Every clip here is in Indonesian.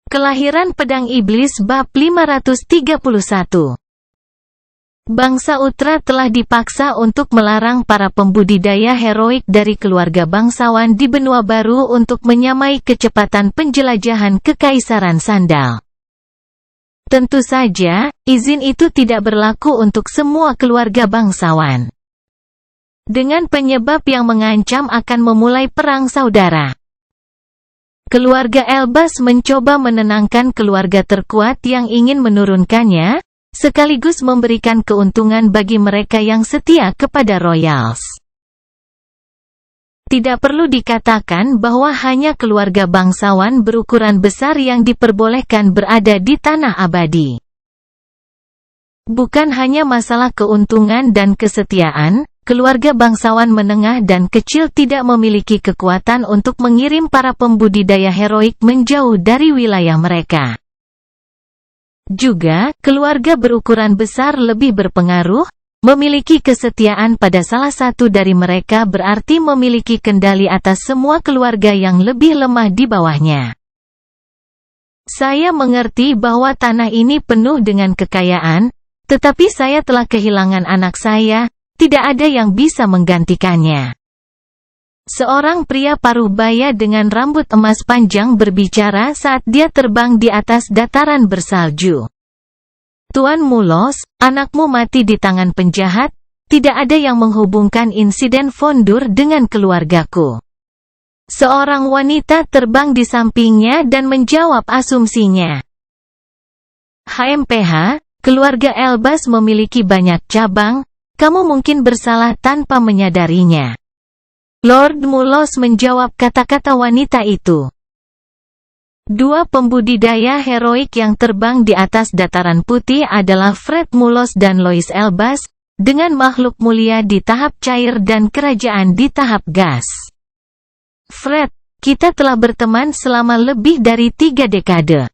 Kelahiran Pedang Iblis bab 531. Bangsa Uttara telah dipaksa untuk melarang para pembudidaya heroik dari keluarga bangsawan di benua baru untuk menyamai kecepatan penjelajahan kekaisaran sandal. Tentu saja, izin itu tidak berlaku untuk semua keluarga bangsawan. Dengan penyebab yang mengancam akan memulai perang saudara. Keluarga Elbas mencoba menenangkan keluarga terkuat yang ingin menurunkannya, sekaligus memberikan keuntungan bagi mereka yang setia kepada royals. Tidak perlu dikatakan bahwa hanya keluarga bangsawan berukuran besar yang diperbolehkan berada di tanah abadi. Bukan hanya masalah keuntungan dan kesetiaan, keluarga bangsawan menengah dan kecil tidak memiliki kekuatan untuk mengirim para pembudidaya heroik menjauh dari wilayah mereka. Juga, keluarga berukuran besar lebih berpengaruh, memiliki kesetiaan pada salah satu dari mereka berarti memiliki kendali atas semua keluarga yang lebih lemah di bawahnya. Saya mengerti bahwa tanah ini penuh dengan kekayaan, tetapi saya telah kehilangan anak saya. Tidak ada yang bisa menggantikannya. Seorang pria paruh baya dengan rambut emas panjang berbicara saat dia terbang di atas dataran bersalju. Tuan Mulos, anakmu mati di tangan penjahat, tidak ada yang menghubungkan insiden Fondur dengan keluargaku. Seorang wanita terbang di sampingnya dan menjawab asumsinya. HMPH, keluarga Elbas memiliki banyak cabang. Kamu mungkin bersalah tanpa menyadarinya. Lord Mulos menjawab kata-kata wanita itu. Dua pembudidaya heroik yang terbang di atas dataran putih adalah Fred Mulos dan Lois Elbas, dengan makhluk mulia di tahap cair dan kerajaan di tahap gas. Fred, kita telah berteman selama lebih dari 3 dekade.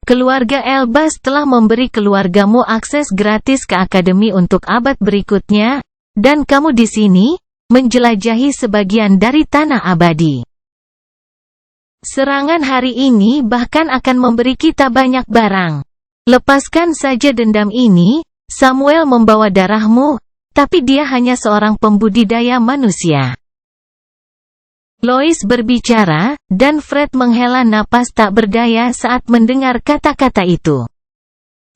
Keluarga Elbas telah memberi keluargamu akses gratis ke akademi untuk abad berikutnya, dan kamu di sini, menjelajahi sebagian dari tanah abadi. Serangan hari ini bahkan akan memberi kita banyak barang. Lepaskan saja dendam ini, Samuel membawa darahmu, tapi dia hanya seorang pembudidaya manusia. Lois berbicara, dan Fred menghela napas tak berdaya saat mendengar kata-kata itu.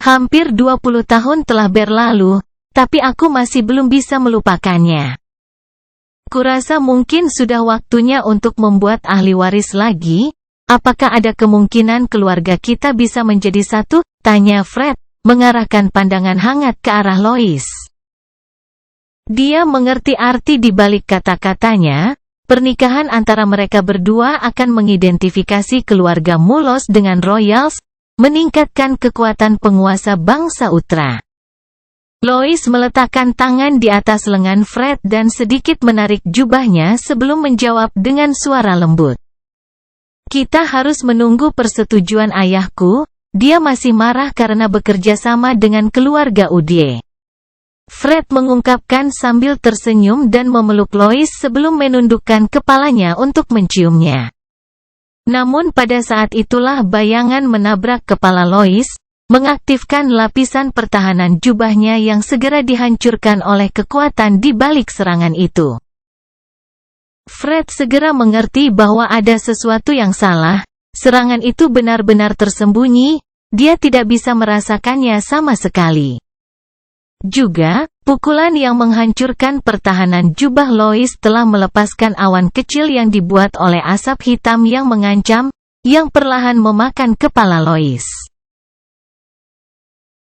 Hampir 20 tahun telah berlalu, tapi aku masih belum bisa melupakannya. Kurasa mungkin sudah waktunya untuk membuat ahli waris lagi. Apakah ada kemungkinan keluarga kita bisa menjadi satu? Tanya Fred, mengarahkan pandangan hangat ke arah Lois. Dia mengerti arti di balik kata-katanya. Pernikahan antara mereka berdua akan mengidentifikasi keluarga Mulos dengan royals, meningkatkan kekuatan penguasa bangsa Uttara. Lois meletakkan tangan di atas lengan Fred dan sedikit menarik jubahnya sebelum menjawab dengan suara lembut. Kita harus menunggu persetujuan ayahku, dia masih marah karena bekerja sama dengan keluarga Udie. Fred mengungkapkan sambil tersenyum dan memeluk Lois sebelum menundukkan kepalanya untuk menciumnya. Namun pada saat itulah bayangan menabrak kepala Lois, mengaktifkan lapisan pertahanan jubahnya yang segera dihancurkan oleh kekuatan di balik serangan itu. Fred segera mengerti bahwa ada sesuatu yang salah, serangan itu benar-benar tersembunyi, dia tidak bisa merasakannya sama sekali. Juga, pukulan yang menghancurkan pertahanan jubah Lois telah melepaskan awan kecil yang dibuat oleh asap hitam yang mengancam, yang perlahan memakan kepala Lois.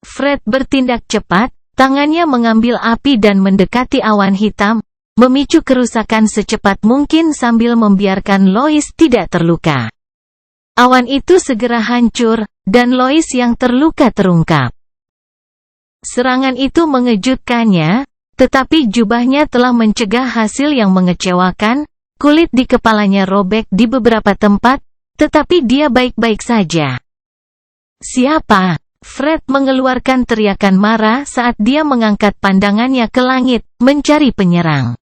Fred bertindak cepat, tangannya mengambil api dan mendekati awan hitam, memicu kerusakan secepat mungkin sambil membiarkan Lois tidak terluka. Awan itu segera hancur, dan Lois yang terluka terungkap. Serangan itu mengejutkannya, tetapi jubahnya telah mencegah hasil yang mengecewakan, kulit di kepalanya robek di beberapa tempat, tetapi dia baik-baik saja. Siapa? Fred mengeluarkan teriakan marah saat dia mengangkat pandangannya ke langit, mencari penyerang.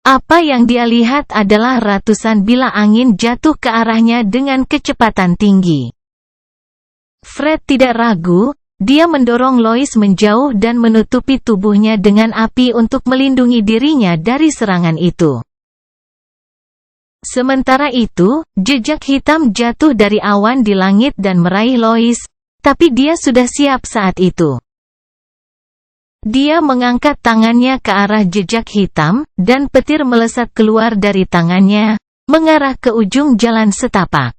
Apa yang dia lihat adalah ratusan bilah angin jatuh ke arahnya dengan kecepatan tinggi. Fred tidak ragu, dia mendorong Lois menjauh dan menutupi tubuhnya dengan api untuk melindungi dirinya dari serangan itu. Sementara itu, jejak hitam jatuh dari awan di langit dan meraih Lois, tapi dia sudah siap saat itu. Dia mengangkat tangannya ke arah jejak hitam, dan petir melesat keluar dari tangannya, mengarah ke ujung jalan setapak.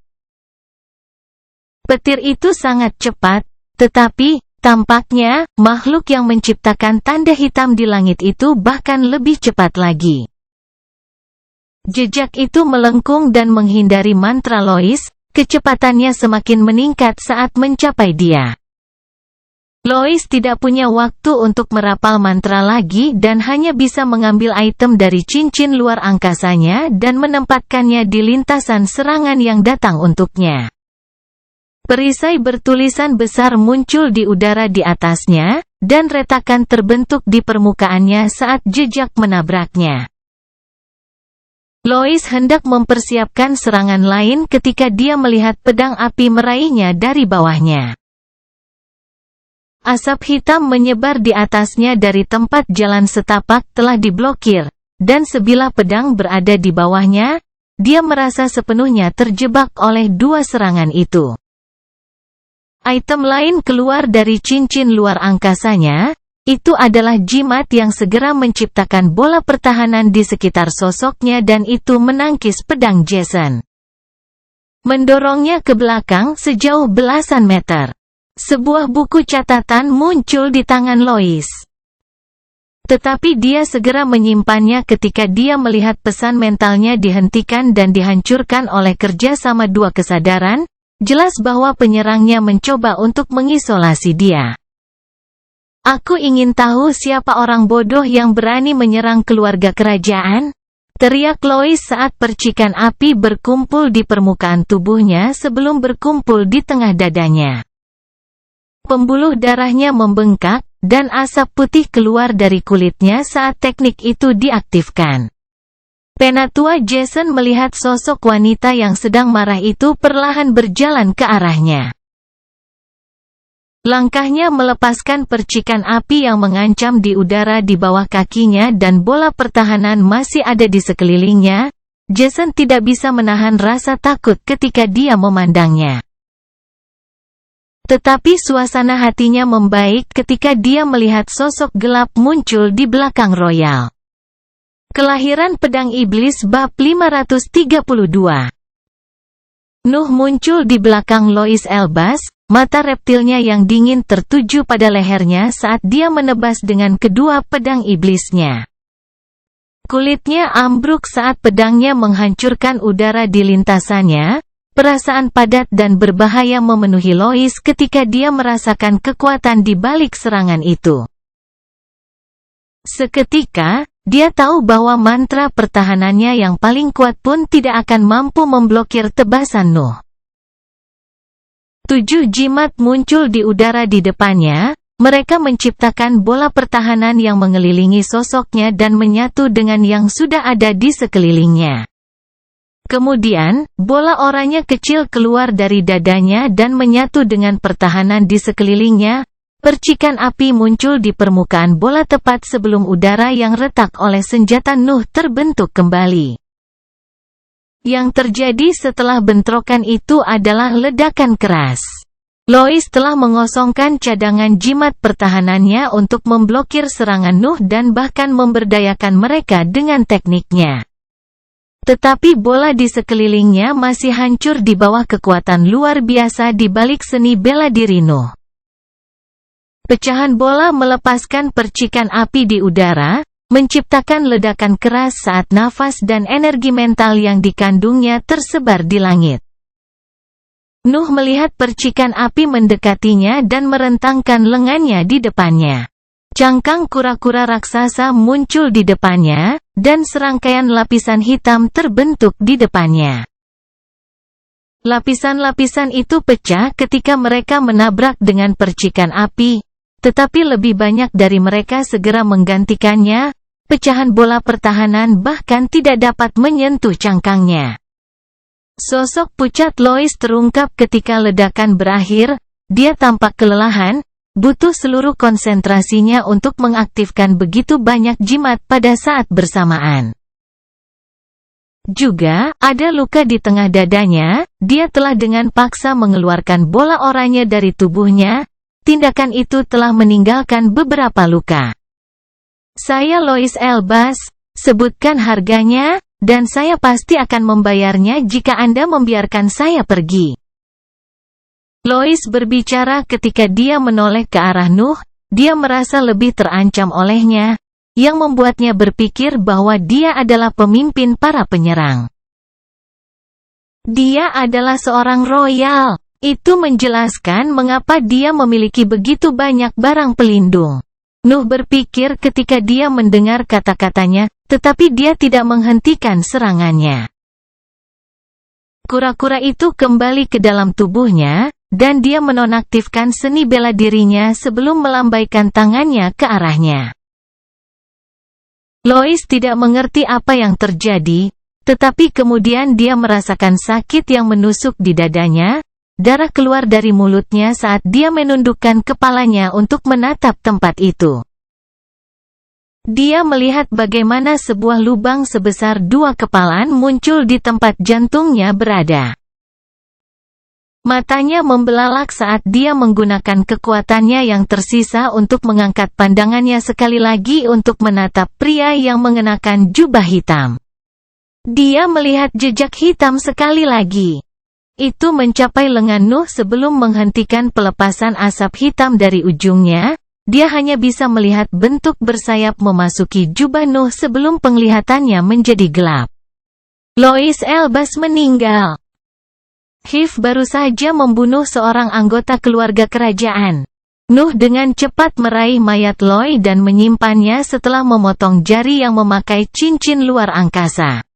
Petir itu sangat cepat, tetapi, tampaknya, makhluk yang menciptakan tanda hitam di langit itu bahkan lebih cepat lagi. Jejak itu melengkung dan menghindari mantra Lois, kecepatannya semakin meningkat saat mencapai dia. Lois tidak punya waktu untuk merapal mantra lagi dan hanya bisa mengambil item dari cincin luar angkasanya dan menempatkannya di lintasan serangan yang datang untuknya. Perisai bertulisan besar muncul di udara di atasnya, dan retakan terbentuk di permukaannya saat jejak menabraknya. Lois hendak mempersiapkan serangan lain ketika dia melihat pedang api meraihnya dari bawahnya. Asap hitam menyebar di atasnya dari tempat jalan setapak telah diblokir, dan sebilah pedang berada di bawahnya. Dia merasa sepenuhnya terjebak oleh dua serangan itu. Item lain keluar dari cincin luar angkasanya. Itu adalah jimat yang segera menciptakan bola pertahanan di sekitar sosoknya dan itu menangkis pedang Jason. Mendorongnya ke belakang sejauh belasan meter. Sebuah buku catatan muncul di tangan Lois. Tetapi dia segera menyimpannya ketika dia melihat pesan mentalnya dihentikan dan dihancurkan oleh kerjasama dua kesadaran, jelas bahwa penyerangnya mencoba untuk mengisolasi dia. Aku ingin tahu siapa orang bodoh yang berani menyerang keluarga kerajaan? Teriak Lois saat percikan api berkumpul di permukaan tubuhnya sebelum berkumpul di tengah dadanya. Pembuluh darahnya membengkak, dan asap putih keluar dari kulitnya saat teknik itu diaktifkan. Penatua Jason melihat sosok wanita yang sedang marah itu perlahan berjalan ke arahnya. Langkahnya melepaskan percikan api yang mengancam di udara di bawah kakinya dan bola pertahanan masih ada di sekelilingnya. Jason tidak bisa menahan rasa takut ketika dia memandangnya. Tetapi suasana hatinya membaik ketika dia melihat sosok gelap muncul di belakang Royal. Kelahiran Pedang Iblis bab 532. Nuh muncul di belakang Lois Elbas, mata reptilnya yang dingin tertuju pada lehernya saat dia menebas dengan kedua pedang iblisnya. Kulitnya ambruk saat pedangnya menghancurkan udara di lintasannya. Perasaan padat dan berbahaya memenuhi Lois ketika dia merasakan kekuatan di balik serangan itu. Seketika, dia tahu bahwa mantra pertahanannya yang paling kuat pun tidak akan mampu memblokir tebasan Nuh. 7 jimat muncul di udara di depannya, mereka menciptakan bola pertahanan yang mengelilingi sosoknya dan menyatu dengan yang sudah ada di sekelilingnya. Kemudian, bola oranye kecil keluar dari dadanya dan menyatu dengan pertahanan di sekelilingnya. Percikan api muncul di permukaan bola tepat sebelum udara yang retak oleh senjata Nuh terbentuk kembali. Yang terjadi setelah bentrokan itu adalah ledakan keras. Lois telah mengosongkan cadangan jimat pertahanannya untuk memblokir serangan Nuh dan bahkan memberdayakan mereka dengan tekniknya. Tetapi bola di sekelilingnya masih hancur di bawah kekuatan luar biasa di balik seni bela diri Nuh. Pecahan bola melepaskan percikan api di udara, menciptakan ledakan keras saat nafas dan energi mental yang dikandungnya tersebar di langit. Nuh melihat percikan api mendekatinya dan merentangkan lengannya di depannya. Cangkang kura-kura raksasa muncul di depannya, dan serangkaian lapisan hitam terbentuk di depannya. Lapisan-lapisan itu pecah ketika mereka menabrak dengan percikan api. Tetapi lebih banyak dari mereka segera menggantikannya, pecahan bola pertahanan bahkan tidak dapat menyentuh cangkangnya. Sosok pucat Lois terungkap ketika ledakan berakhir, dia tampak kelelahan, butuh seluruh konsentrasinya untuk mengaktifkan begitu banyak jimat pada saat bersamaan. Juga, ada luka di tengah dadanya, dia telah dengan paksa mengeluarkan bola oranye dari tubuhnya, tindakan itu telah meninggalkan beberapa luka. Saya Lois Elbaz, sebutkan harganya, dan saya pasti akan membayarnya jika Anda membiarkan saya pergi. Lois berbicara ketika dia menoleh ke arah Nuh, dia merasa lebih terancam olehnya, yang membuatnya berpikir bahwa dia adalah pemimpin para penyerang. Dia adalah seorang royal, itu menjelaskan mengapa dia memiliki begitu banyak barang pelindung. Nuh berpikir ketika dia mendengar kata-katanya, tetapi dia tidak menghentikan serangannya. Kura-kura itu kembali ke dalam tubuhnya, dan dia menonaktifkan seni bela dirinya sebelum melambaikan tangannya ke arahnya. Lois tidak mengerti apa yang terjadi, tetapi kemudian dia merasakan sakit yang menusuk di dadanya, darah keluar dari mulutnya saat dia menundukkan kepalanya untuk menatap tempat itu. Dia melihat bagaimana sebuah lubang sebesar 2 kepalan muncul di tempat jantungnya berada. Matanya membelalak saat dia menggunakan kekuatannya yang tersisa untuk mengangkat pandangannya sekali lagi untuk menatap pria yang mengenakan jubah hitam. Dia melihat jejak hitam sekali lagi. Itu mencapai lengan Nuh sebelum menghentikan pelepasan asap hitam dari ujungnya. Dia hanya bisa melihat bentuk bersayap memasuki jubah Nuh sebelum penglihatannya menjadi gelap. Lois Elbaz meninggal. Hiv baru saja membunuh seorang anggota keluarga kerajaan. Nuh dengan cepat meraih mayat Loi dan menyimpannya setelah memotong jari yang memakai cincin luar angkasa.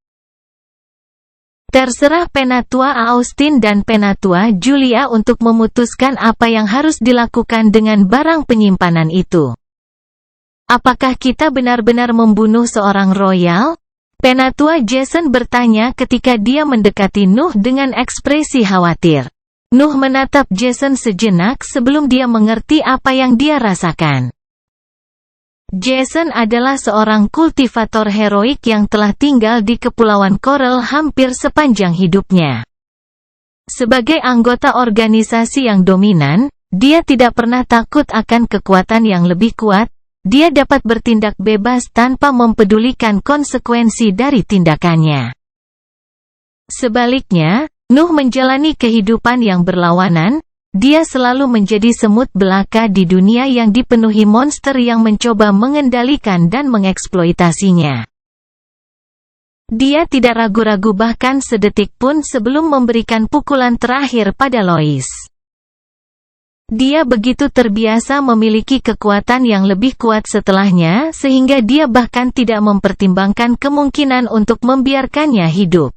Terserah Penatua Austin dan Penatua Julia untuk memutuskan apa yang harus dilakukan dengan barang penyimpanan itu. Apakah kita benar-benar membunuh seorang royal? Penatua Jason bertanya ketika dia mendekati Nuh dengan ekspresi khawatir. Nuh menatap Jason sejenak sebelum dia mengerti apa yang dia rasakan. Jason adalah seorang kultivator heroik yang telah tinggal di Kepulauan Coral hampir sepanjang hidupnya. Sebagai anggota organisasi yang dominan, dia tidak pernah takut akan kekuatan yang lebih kuat. Dia dapat bertindak bebas tanpa mempedulikan konsekuensi dari tindakannya. Sebaliknya, Nuh menjalani kehidupan yang berlawanan. Dia selalu menjadi semut belaka di dunia yang dipenuhi monster yang mencoba mengendalikan dan mengeksploitasinya. Dia tidak ragu-ragu bahkan sedetik pun sebelum memberikan pukulan terakhir pada Lois. Dia begitu terbiasa memiliki kekuatan yang lebih kuat setelahnya sehingga dia bahkan tidak mempertimbangkan kemungkinan untuk membiarkannya hidup.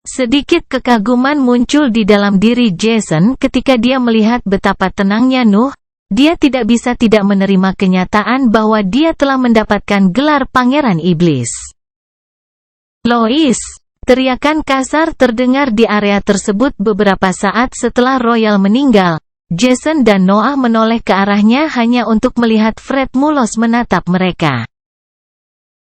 Sedikit kekaguman muncul di dalam diri Jason ketika dia melihat betapa tenangnya Nuh. Dia tidak bisa tidak menerima kenyataan bahwa dia telah mendapatkan gelar Pangeran Iblis. Lois! Teriakan kasar terdengar di area tersebut beberapa saat setelah Royal meninggal. Jason dan Noah menoleh ke arahnya hanya untuk melihat Fred mulos menatap mereka.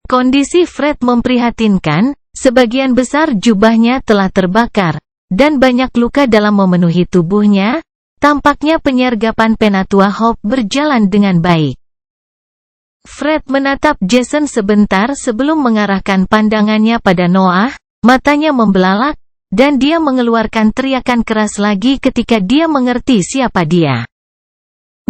Kondisi Fred memprihatinkan, sebagian besar jubahnya telah terbakar, dan banyak luka dalam memenuhi tubuhnya. Tampaknya penyergapan Penatua Hope berjalan dengan baik. Fred menatap Jason sebentar sebelum mengarahkan pandangannya pada Noah. Matanya membelalak, dan dia mengeluarkan teriakan keras lagi ketika dia mengerti siapa dia.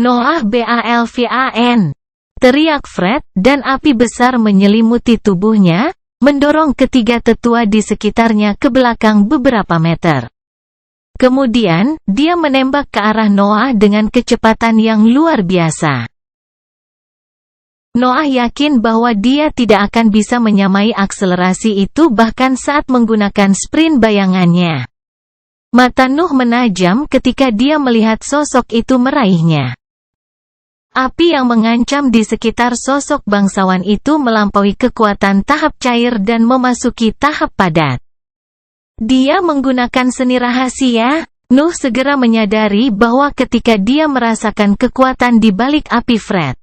Noah Balvan! Teriak Fred, dan api besar menyelimuti tubuhnya, mendorong ketiga tetua di sekitarnya ke belakang beberapa meter. Kemudian, dia menembak ke arah Noah dengan kecepatan yang luar biasa. Noah yakin bahwa dia tidak akan bisa menyamai akselerasi itu bahkan saat menggunakan sprint bayangannya. Mata Nuh menajam ketika dia melihat sosok itu meraihnya. Api yang mengancam di sekitar sosok bangsawan itu melampaui kekuatan tahap cair dan memasuki tahap padat. Dia menggunakan seni rahasia, Nuh segera menyadari bahwa ketika dia merasakan kekuatan di balik api Fred,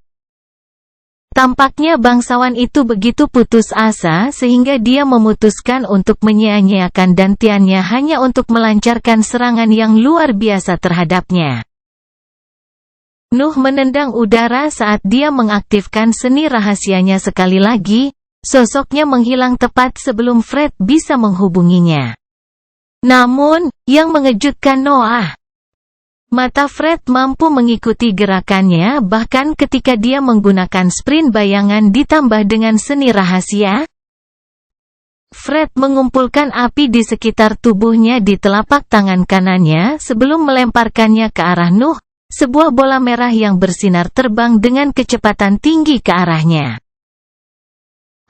tampaknya bangsawan itu begitu putus asa sehingga dia memutuskan untuk menyia-nyiakan dantiannya hanya untuk melancarkan serangan yang luar biasa terhadapnya. Nuh menendang udara saat dia mengaktifkan seni rahasianya sekali lagi, sosoknya menghilang tepat sebelum Fred bisa menghubunginya. Namun, yang mengejutkan Noah, mata Fred mampu mengikuti gerakannya bahkan ketika dia menggunakan sprint bayangan ditambah dengan seni rahasia. Fred mengumpulkan api di sekitar tubuhnya di telapak tangan kanannya sebelum melemparkannya ke arah Nuh, sebuah bola merah yang bersinar terbang dengan kecepatan tinggi ke arahnya.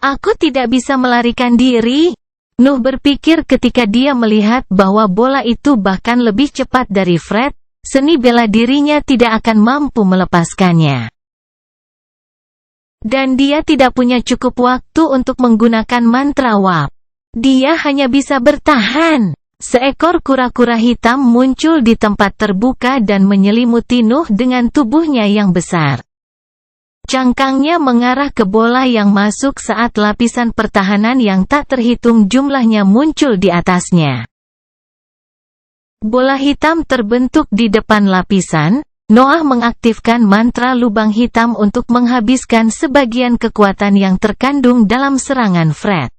Aku tidak bisa melarikan diri, Nuh berpikir ketika dia melihat bahwa bola itu bahkan lebih cepat dari Fred. Seni bela dirinya tidak akan mampu melepaskannya. Dan dia tidak punya cukup waktu untuk menggunakan mantra Wap. Dia hanya bisa bertahan. Seekor kura-kura hitam muncul di tempat terbuka dan menyelimuti Nuh dengan tubuhnya yang besar. Cangkangnya mengarah ke bola yang masuk saat lapisan pertahanan yang tak terhitung jumlahnya muncul di atasnya. Bola hitam terbentuk di depan lapisan. Noah mengaktifkan mantra lubang hitam untuk menghabiskan sebagian kekuatan yang terkandung dalam serangan Fred.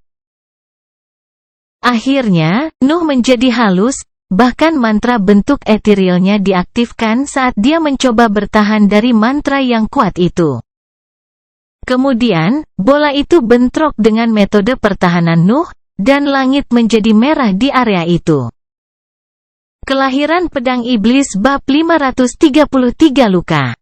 Akhirnya, Nuh menjadi halus, bahkan mantra bentuk etherealnya diaktifkan saat dia mencoba bertahan dari mantra yang kuat itu. Kemudian, bola itu bentrok dengan metode pertahanan Nuh, dan langit menjadi merah di area itu. Kelahiran Pedang Iblis bab 533 luka.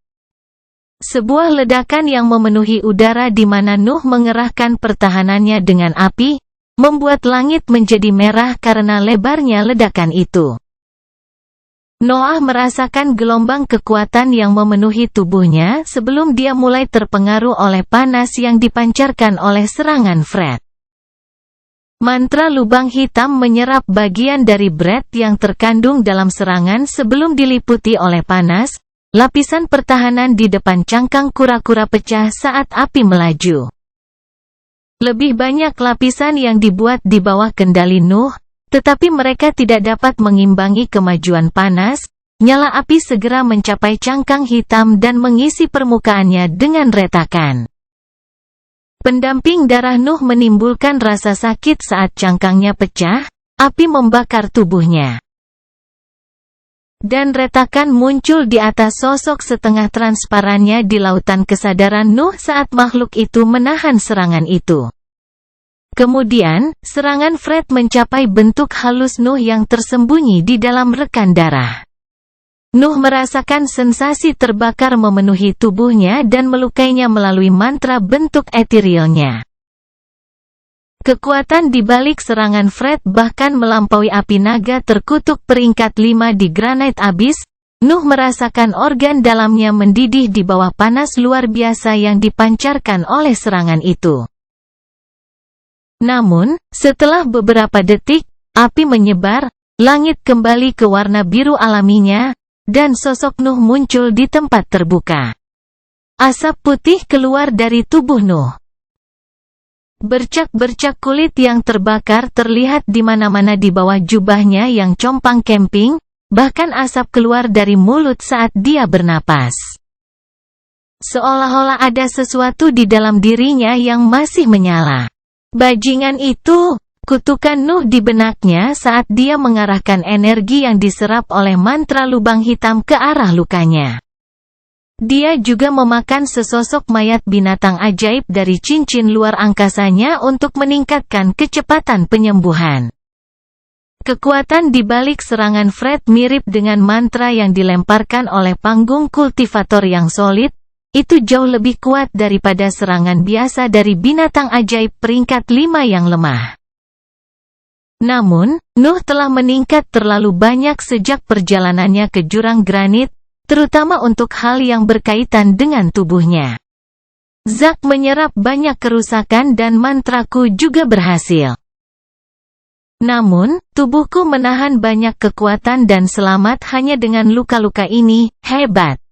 Sebuah ledakan yang memenuhi udara di mana Nuh mengerahkan pertahanannya dengan api, membuat langit menjadi merah karena lebarnya ledakan itu. Noah merasakan gelombang kekuatan yang memenuhi tubuhnya sebelum dia mulai terpengaruh oleh panas yang dipancarkan oleh serangan Fred. Mantra lubang hitam menyerap bagian dari Brett yang terkandung dalam serangan sebelum diliputi oleh panas. Lapisan pertahanan di depan cangkang kura-kura pecah saat api melaju. Lebih banyak lapisan yang dibuat di bawah kendali Nuh, tetapi mereka tidak dapat mengimbangi kemajuan panas. Nyala api segera mencapai cangkang hitam dan mengisi permukaannya dengan retakan. Pendamping darah Nuh menimbulkan rasa sakit saat cangkangnya pecah, api membakar tubuhnya. Dan retakan muncul di atas sosok setengah transparannya di lautan kesadaran Nuh saat makhluk itu menahan serangan itu. Kemudian, serangan Fred mencapai bentuk halus Nuh yang tersembunyi di dalam rekan darah. Nuh merasakan sensasi terbakar memenuhi tubuhnya dan melukainya melalui mantra bentuk etherealnya. Kekuatan di balik serangan Fred bahkan melampaui api naga terkutuk peringkat 5 di Granite Abyss. Nuh merasakan organ dalamnya mendidih di bawah panas luar biasa yang dipancarkan oleh serangan itu. Namun, setelah beberapa detik, api menyebar, langit kembali ke warna biru alaminya, dan sosok Nuh muncul di tempat terbuka. Asap putih keluar dari tubuh Nuh. Bercak-bercak kulit yang terbakar terlihat di mana-mana di bawah jubahnya yang compang camping, bahkan asap keluar dari mulut saat dia bernapas. Seolah-olah ada sesuatu di dalam dirinya yang masih menyala. Bajingan itu, kutukan Nuh di benaknya saat dia mengarahkan energi yang diserap oleh mantra lubang hitam ke arah lukanya. Dia juga memakan sesosok mayat binatang ajaib dari cincin luar angkasanya untuk meningkatkan kecepatan penyembuhan. Kekuatan di balik serangan Fred mirip dengan mantra yang dilemparkan oleh panggung kultivator yang solid. Itu jauh lebih kuat daripada serangan biasa dari binatang ajaib peringkat 5 yang lemah. Namun, Nuh telah meningkat terlalu banyak sejak perjalanannya ke jurang granit, terutama untuk hal yang berkaitan dengan tubuhnya. Zak menyerap banyak kerusakan dan mantraku juga berhasil. Namun, tubuhku menahan banyak kekuatan dan selamat hanya dengan luka-luka ini, hebat.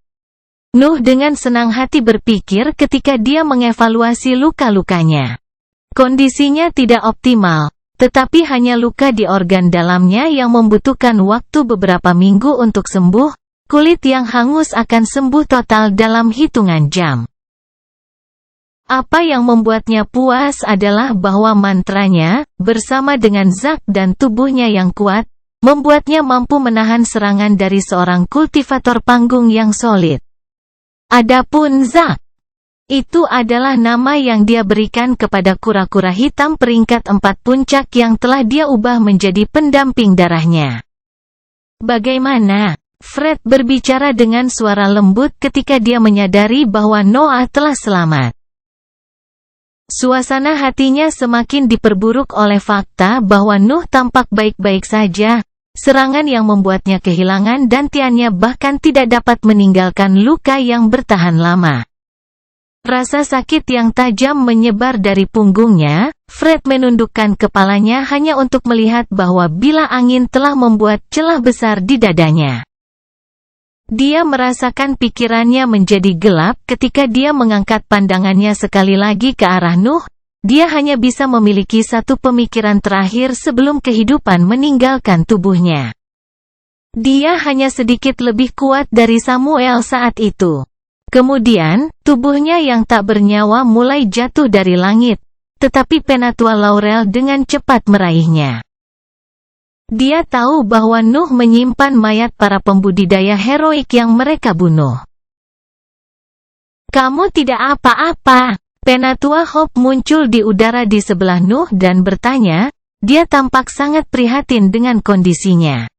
Nuh dengan senang hati berpikir ketika dia mengevaluasi luka-lukanya. Kondisinya tidak optimal, tetapi hanya luka di organ dalamnya yang membutuhkan waktu beberapa minggu untuk sembuh, kulit yang hangus akan sembuh total dalam hitungan jam. Apa yang membuatnya puas adalah bahwa mantranya, bersama dengan Zack dan tubuhnya yang kuat, membuatnya mampu menahan serangan dari seorang kultivator panggung yang solid. Adapun Zack, itu adalah nama yang dia berikan kepada kura-kura hitam peringkat 4 puncak yang telah dia ubah menjadi pendamping darahnya. Bagaimana? Fred berbicara dengan suara lembut ketika dia menyadari bahwa Noah telah selamat. Suasana hatinya semakin diperburuk oleh fakta bahwa Nuh tampak baik-baik saja, serangan yang membuatnya kehilangan dantiannya bahkan tidak dapat meninggalkan luka yang bertahan lama. Rasa sakit yang tajam menyebar dari punggungnya, Fred menundukkan kepalanya hanya untuk melihat bahwa bilah angin telah membuat celah besar di dadanya. Dia merasakan pikirannya menjadi gelap ketika dia mengangkat pandangannya sekali lagi ke arah Nuh. Dia hanya bisa memiliki satu pemikiran terakhir sebelum kehidupan meninggalkan tubuhnya. Dia hanya sedikit lebih kuat dari Samuel saat itu. Kemudian, tubuhnya yang tak bernyawa mulai jatuh dari langit, tetapi Penatua Laurel dengan cepat meraihnya. Dia tahu bahwa Nuh menyimpan mayat para pembudidaya heroik yang mereka bunuh. "Kamu tidak apa-apa." Penatua Hope muncul di udara di sebelah Nuh dan bertanya, dia tampak sangat prihatin dengan kondisinya.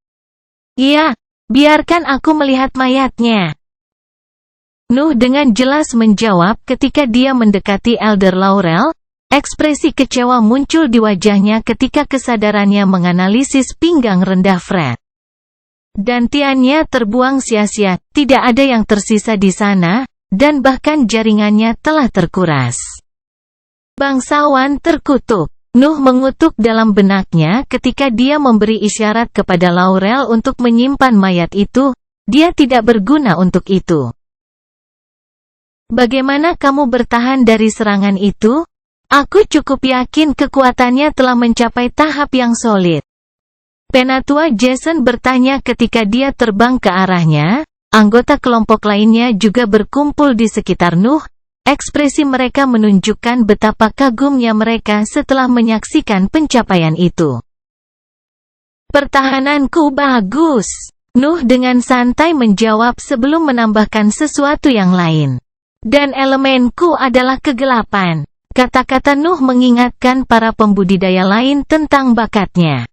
"Iya, biarkan aku melihat mayatnya." Nuh dengan jelas menjawab ketika dia mendekati Elder Laurel. Ekspresi kecewa muncul di wajahnya ketika kesadarannya menganalisis pinggang rendah Fred. Dantiannya terbuang sia-sia, tidak ada yang tersisa di sana, dan bahkan jaringannya telah terkuras. Bangsawan terkutuk. Nuh mengutuk dalam benaknya ketika dia memberi isyarat kepada Laurel untuk menyimpan mayat itu. Dia tidak berguna untuk itu. "Bagaimana kamu bertahan dari serangan itu? Aku cukup yakin kekuatannya telah mencapai tahap yang solid." Penatua Jason bertanya ketika dia terbang ke arahnya. Anggota kelompok lainnya juga berkumpul di sekitar Nuh. Ekspresi mereka menunjukkan betapa kagumnya mereka setelah menyaksikan pencapaian itu. "Pertahananku bagus," Nuh dengan santai menjawab sebelum menambahkan sesuatu yang lain. "Dan elemenku adalah kegelapan." Kata-kata Nuh mengingatkan para pembudidaya lain tentang bakatnya.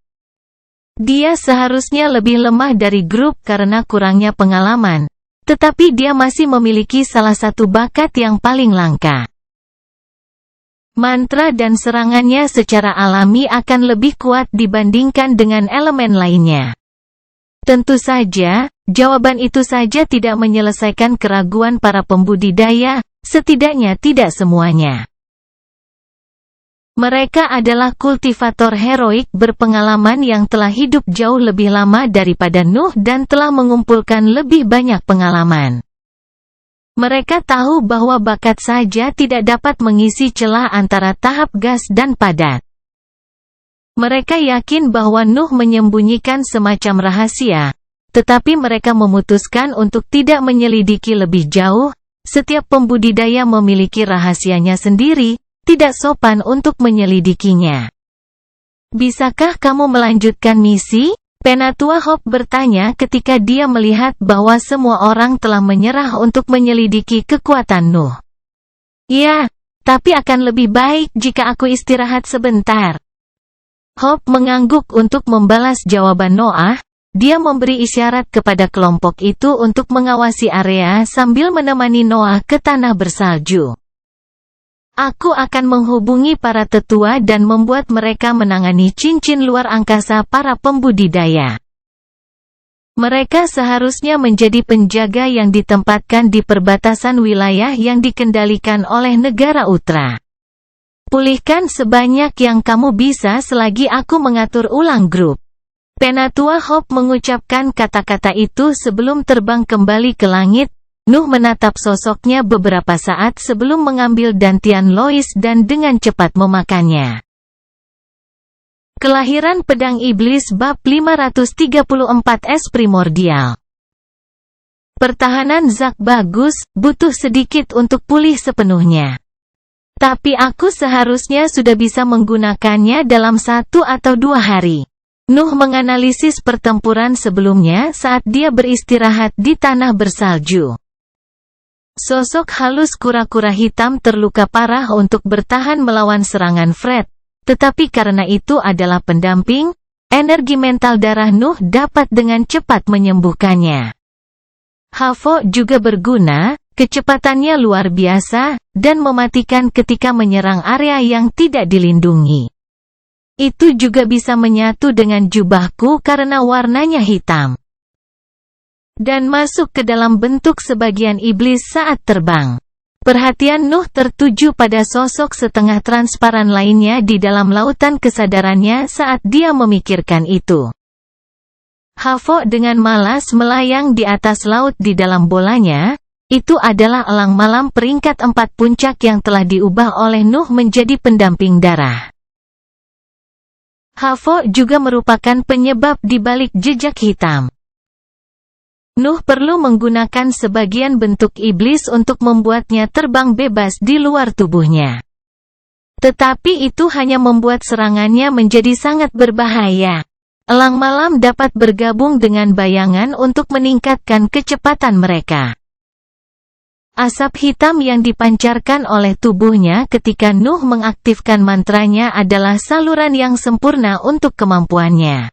Dia seharusnya lebih lemah dari grup karena kurangnya pengalaman, tetapi dia masih memiliki salah satu bakat yang paling langka. Mantra dan serangannya secara alami akan lebih kuat dibandingkan dengan elemen lainnya. Tentu saja, jawaban itu saja tidak menyelesaikan keraguan para pembudidaya, setidaknya tidak semuanya. Mereka adalah kultivator heroik berpengalaman yang telah hidup jauh lebih lama daripada Nuh dan telah mengumpulkan lebih banyak pengalaman. Mereka tahu bahwa bakat saja tidak dapat mengisi celah antara tahap gas dan padat. Mereka yakin bahwa Nuh menyembunyikan semacam rahasia, tetapi mereka memutuskan untuk tidak menyelidiki lebih jauh. Setiap pembudidaya memiliki rahasianya sendiri. Tidak sopan untuk menyelidikinya. "Bisakah kamu melanjutkan misi?" Penatua Hope bertanya ketika dia melihat bahwa semua orang telah menyerah untuk menyelidiki kekuatan Nuh. "Iya, tapi akan lebih baik jika aku istirahat sebentar." Hope mengangguk untuk membalas jawaban Noah. Dia memberi isyarat kepada kelompok itu untuk mengawasi area sambil menemani Noah ke tanah bersalju. "Aku akan menghubungi para tetua dan membuat mereka menangani cincin luar angkasa para pembudidaya. Mereka seharusnya menjadi penjaga yang ditempatkan di perbatasan wilayah yang dikendalikan oleh negara Utra. Pulihkan sebanyak yang kamu bisa selagi aku mengatur ulang grup. Penatua Hope mengucapkan kata-kata itu sebelum terbang kembali ke langit. Nuh menatap sosoknya beberapa saat sebelum mengambil dantian Lois dan dengan cepat memakannya. Kelahiran Pedang Iblis bab 534 primordial. Pertahanan Zack bagus, butuh sedikit untuk pulih sepenuhnya. Tapi aku seharusnya sudah bisa menggunakannya dalam 1 atau 2 hari. Nuh menganalisis pertempuran sebelumnya saat dia beristirahat di tanah bersalju. Sosok halus kura-kura hitam terluka parah untuk bertahan melawan serangan Fred, tetapi karena itu adalah pendamping, energi mental darah Nuh dapat dengan cepat menyembuhkannya. Havo juga berguna, kecepatannya luar biasa, dan mematikan ketika menyerang area yang tidak dilindungi. Itu juga bisa menyatu dengan jubahku karena warnanya hitam. Dan masuk ke dalam bentuk sebagian iblis saat terbang. Perhatian Nuh tertuju pada sosok setengah transparan lainnya di dalam lautan kesadarannya saat dia memikirkan itu. Havo dengan malas melayang di atas laut di dalam bolanya. Itu adalah elang malam peringkat 4 puncak yang telah diubah oleh Nuh menjadi pendamping darah. Havo juga merupakan penyebab di balik jejak hitam. Nuh perlu menggunakan sebagian bentuk iblis untuk membuatnya terbang bebas di luar tubuhnya. Tetapi itu hanya membuat serangannya menjadi sangat berbahaya. Elang malam dapat bergabung dengan bayangan untuk meningkatkan kecepatan mereka. Asap hitam yang dipancarkan oleh tubuhnya ketika Nuh mengaktifkan mantranya adalah saluran yang sempurna untuk kemampuannya.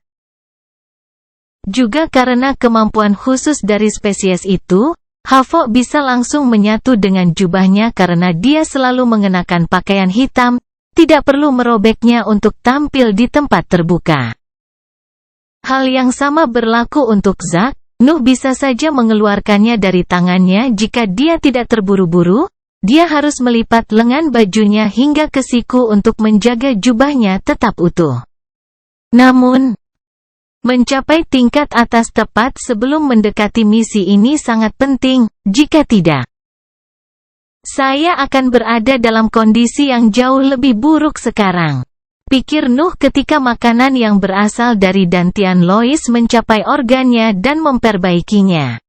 Juga karena kemampuan khusus dari spesies itu, Havo bisa langsung menyatu dengan jubahnya karena dia selalu mengenakan pakaian hitam, tidak perlu merobeknya untuk tampil di tempat terbuka. Hal yang sama berlaku untuk Zack. Nuh bisa saja mengeluarkannya dari tangannya jika dia tidak terburu-buru. Dia harus melipat lengan bajunya hingga ke siku untuk menjaga jubahnya tetap utuh. Namun, mencapai tingkat atas tepat sebelum mendekati misi ini sangat penting, jika tidak, saya akan berada dalam kondisi yang jauh lebih buruk sekarang. Pikir Nuh ketika makanan yang berasal dari dantian Lois mencapai organnya dan memperbaikinya.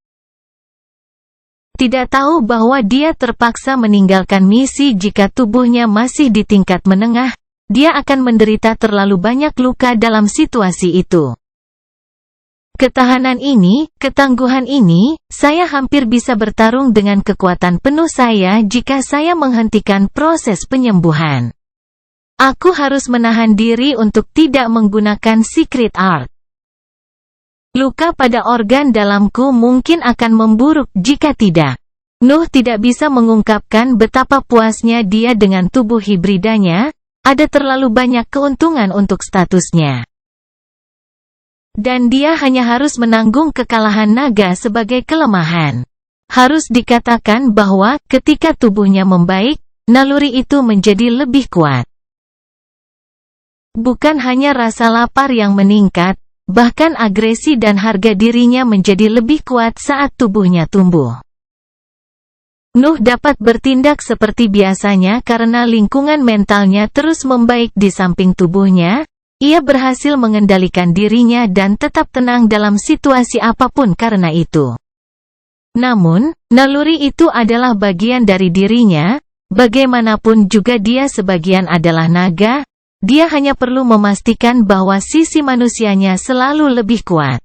Tidak tahu bahwa dia terpaksa meninggalkan misi jika tubuhnya masih di tingkat menengah, dia akan menderita terlalu banyak luka dalam situasi itu. Ketahanan ini, ketangguhan ini, saya hampir bisa bertarung dengan kekuatan penuh saya jika saya menghentikan proses penyembuhan. Aku harus menahan diri untuk tidak menggunakan secret art. Luka pada organ dalamku mungkin akan memburuk jika tidak. Nuh tidak bisa mengungkapkan betapa puasnya dia dengan tubuh hibridanya, ada terlalu banyak keuntungan untuk statusnya. Dan dia hanya harus menanggung kekalahan naga sebagai kelemahan. Harus dikatakan bahwa, ketika tubuhnya membaik, naluri itu menjadi lebih kuat. Bukan hanya rasa lapar yang meningkat, bahkan agresi dan harga dirinya menjadi lebih kuat saat tubuhnya tumbuh. Nuh dapat bertindak seperti biasanya karena lingkungan mentalnya terus membaik di samping tubuhnya. Ia berhasil mengendalikan dirinya dan tetap tenang dalam situasi apapun karena itu. Namun, naluri itu adalah bagian dari dirinya, bagaimanapun juga dia sebagian adalah naga. Dia hanya perlu memastikan bahwa sisi manusianya selalu lebih kuat.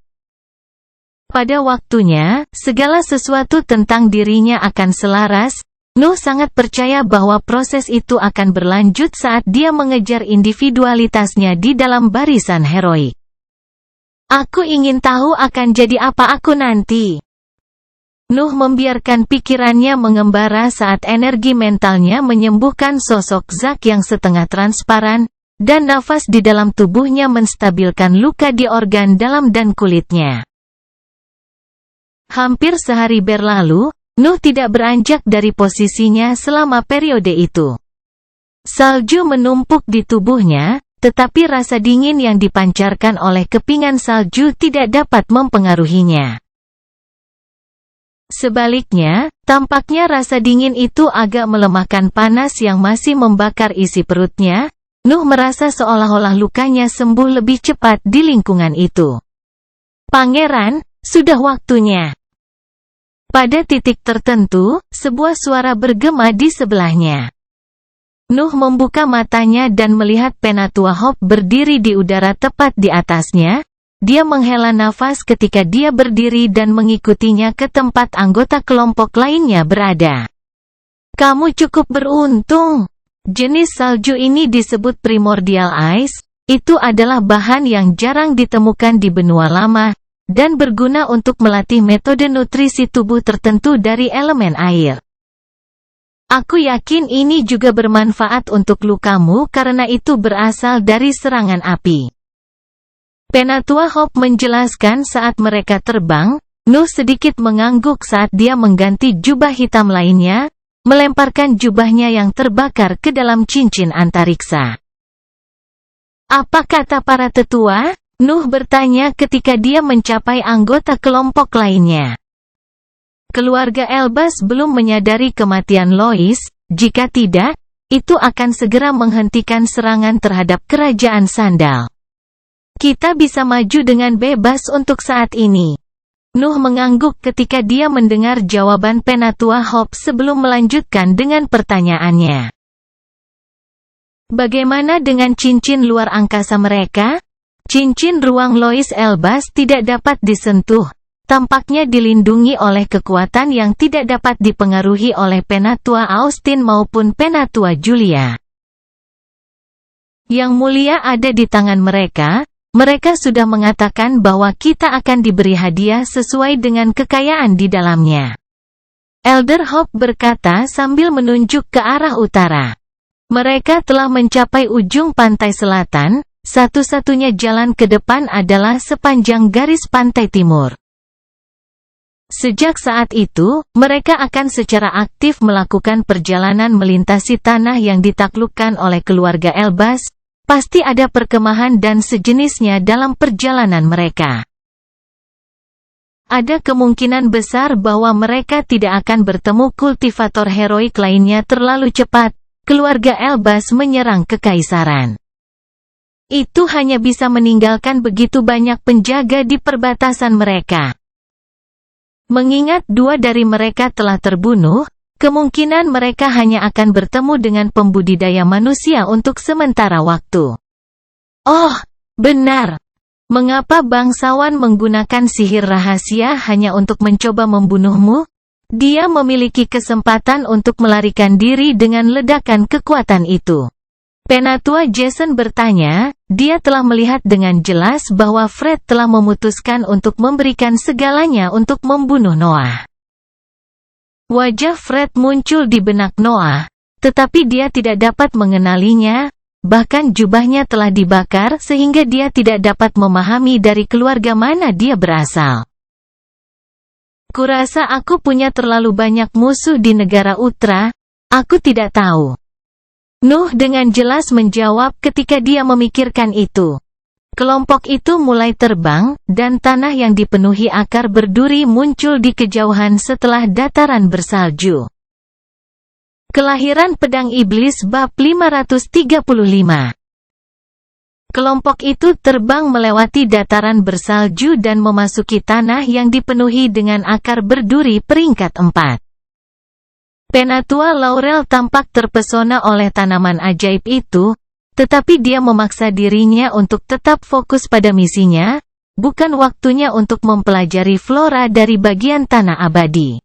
Pada waktunya, segala sesuatu tentang dirinya akan selaras. Nuh sangat percaya bahwa proses itu akan berlanjut saat dia mengejar individualitasnya di dalam barisan heroik. Aku ingin tahu akan jadi apa aku nanti. Nuh membiarkan pikirannya mengembara saat energi mentalnya menyembuhkan sosok Zack yang setengah transparan, dan nafas di dalam tubuhnya menstabilkan luka di organ dalam dan kulitnya. Hampir sehari berlalu, Nuh tidak beranjak dari posisinya selama periode itu. Salju menumpuk di tubuhnya, tetapi rasa dingin yang dipancarkan oleh kepingan salju tidak dapat mempengaruhinya. Sebaliknya, tampaknya rasa dingin itu agak melemahkan panas yang masih membakar isi perutnya. Nuh merasa seolah-olah lukanya sembuh lebih cepat di lingkungan itu. "Pangeran, sudah waktunya." Pada titik tertentu, sebuah suara bergema di sebelahnya. Nuh membuka matanya dan melihat Penatua Hope berdiri di udara tepat di atasnya. Dia menghela nafas ketika dia berdiri dan mengikutinya ke tempat anggota kelompok lainnya berada. "Kamu cukup beruntung." Jenis salju ini disebut primordial ice. Itu adalah bahan yang jarang ditemukan di benua lama, dan berguna untuk melatih metode nutrisi tubuh tertentu dari elemen air. "Aku yakin ini juga bermanfaat untuk lukamu karena itu berasal dari serangan api." Penatua Hope menjelaskan saat mereka terbang. Nuh sedikit mengangguk saat dia mengganti jubah hitam lainnya, melemparkan jubahnya yang terbakar ke dalam cincin antariksa. "Apa kata para tetua?" Nuh bertanya ketika dia mencapai anggota kelompok lainnya. Keluarga Elbas belum menyadari kematian Lois. Jika tidak, itu akan segera menghentikan serangan terhadap kerajaan sandal. "Kita bisa maju dengan bebas untuk saat ini." Nuh mengangguk ketika dia mendengar jawaban Penatua Hope sebelum melanjutkan dengan pertanyaannya. "Bagaimana dengan cincin luar angkasa mereka?" Cincin ruang Lois Elbas tidak dapat disentuh. Tampaknya dilindungi oleh kekuatan yang tidak dapat dipengaruhi oleh Penatua Austin maupun Penatua Julia. "Yang mulia ada di tangan mereka. Mereka sudah mengatakan bahwa kita akan diberi hadiah sesuai dengan kekayaan di dalamnya." Elder Hope berkata sambil menunjuk ke arah utara. "Mereka telah mencapai ujung pantai selatan. Satu-satunya jalan ke depan adalah sepanjang garis pantai timur." Sejak saat itu, mereka akan secara aktif melakukan perjalanan melintasi tanah yang ditaklukkan oleh keluarga Elbas. Pasti ada perkemahan dan sejenisnya dalam perjalanan mereka. Ada kemungkinan besar bahwa mereka tidak akan bertemu kultivator heroik lainnya terlalu cepat. Keluarga Elbas menyerang kekaisaran. Itu hanya bisa meninggalkan begitu banyak penjaga di perbatasan mereka. Mengingat dua dari mereka telah terbunuh, kemungkinan mereka hanya akan bertemu dengan pembudidaya manusia untuk sementara waktu. "Oh, benar. Mengapa bangsawan menggunakan sihir rahasia hanya untuk mencoba membunuhmu?" Dia memiliki kesempatan untuk melarikan diri dengan ledakan kekuatan itu. Penatua Jason bertanya. Dia telah melihat dengan jelas bahwa Fred telah memutuskan untuk memberikan segalanya untuk membunuh Noah. Wajah Fred muncul di benak Noah, tetapi dia tidak dapat mengenalinya. Bahkan jubahnya telah dibakar sehingga dia tidak dapat memahami dari keluarga mana dia berasal. "Kurasa aku punya terlalu banyak musuh di negara Utra. Aku tidak tahu." Nuh dengan jelas menjawab ketika dia memikirkan itu. Kelompok itu mulai terbang, dan tanah yang dipenuhi akar berduri muncul di kejauhan setelah dataran bersalju. Kelahiran Pedang Iblis bab 535. Kelompok itu terbang melewati dataran bersalju dan memasuki tanah yang dipenuhi dengan akar berduri peringkat 4. Penatua Laurel tampak terpesona oleh tanaman ajaib itu, tetapi dia memaksa dirinya untuk tetap fokus pada misinya, bukan waktunya untuk mempelajari flora dari bagian tanah abadi.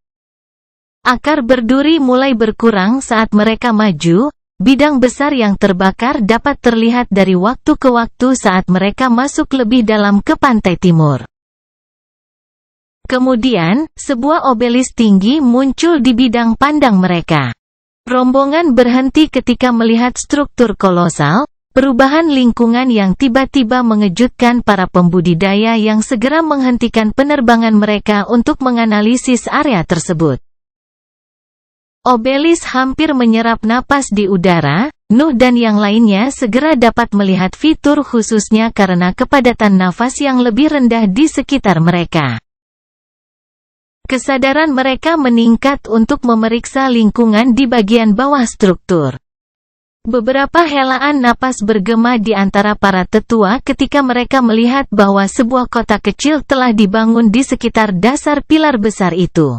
Akar berduri mulai berkurang saat mereka maju. Bidang besar yang terbakar dapat terlihat dari waktu ke waktu saat mereka masuk lebih dalam ke pantai timur. Kemudian, sebuah obelis tinggi muncul di bidang pandang mereka. Rombongan berhenti ketika melihat struktur kolosal, perubahan lingkungan yang tiba-tiba mengejutkan para pembudidaya yang segera menghentikan penerbangan mereka untuk menganalisis area tersebut. Obelis hampir menyerap napas di udara, Nuh dan yang lainnya segera dapat melihat fitur khususnya karena kepadatan nafas yang lebih rendah di sekitar mereka. Kesadaran mereka meningkat untuk memeriksa lingkungan di bagian bawah struktur. Beberapa helaan napas bergema di antara para tetua ketika mereka melihat bahwa sebuah kota kecil telah dibangun di sekitar dasar pilar besar itu.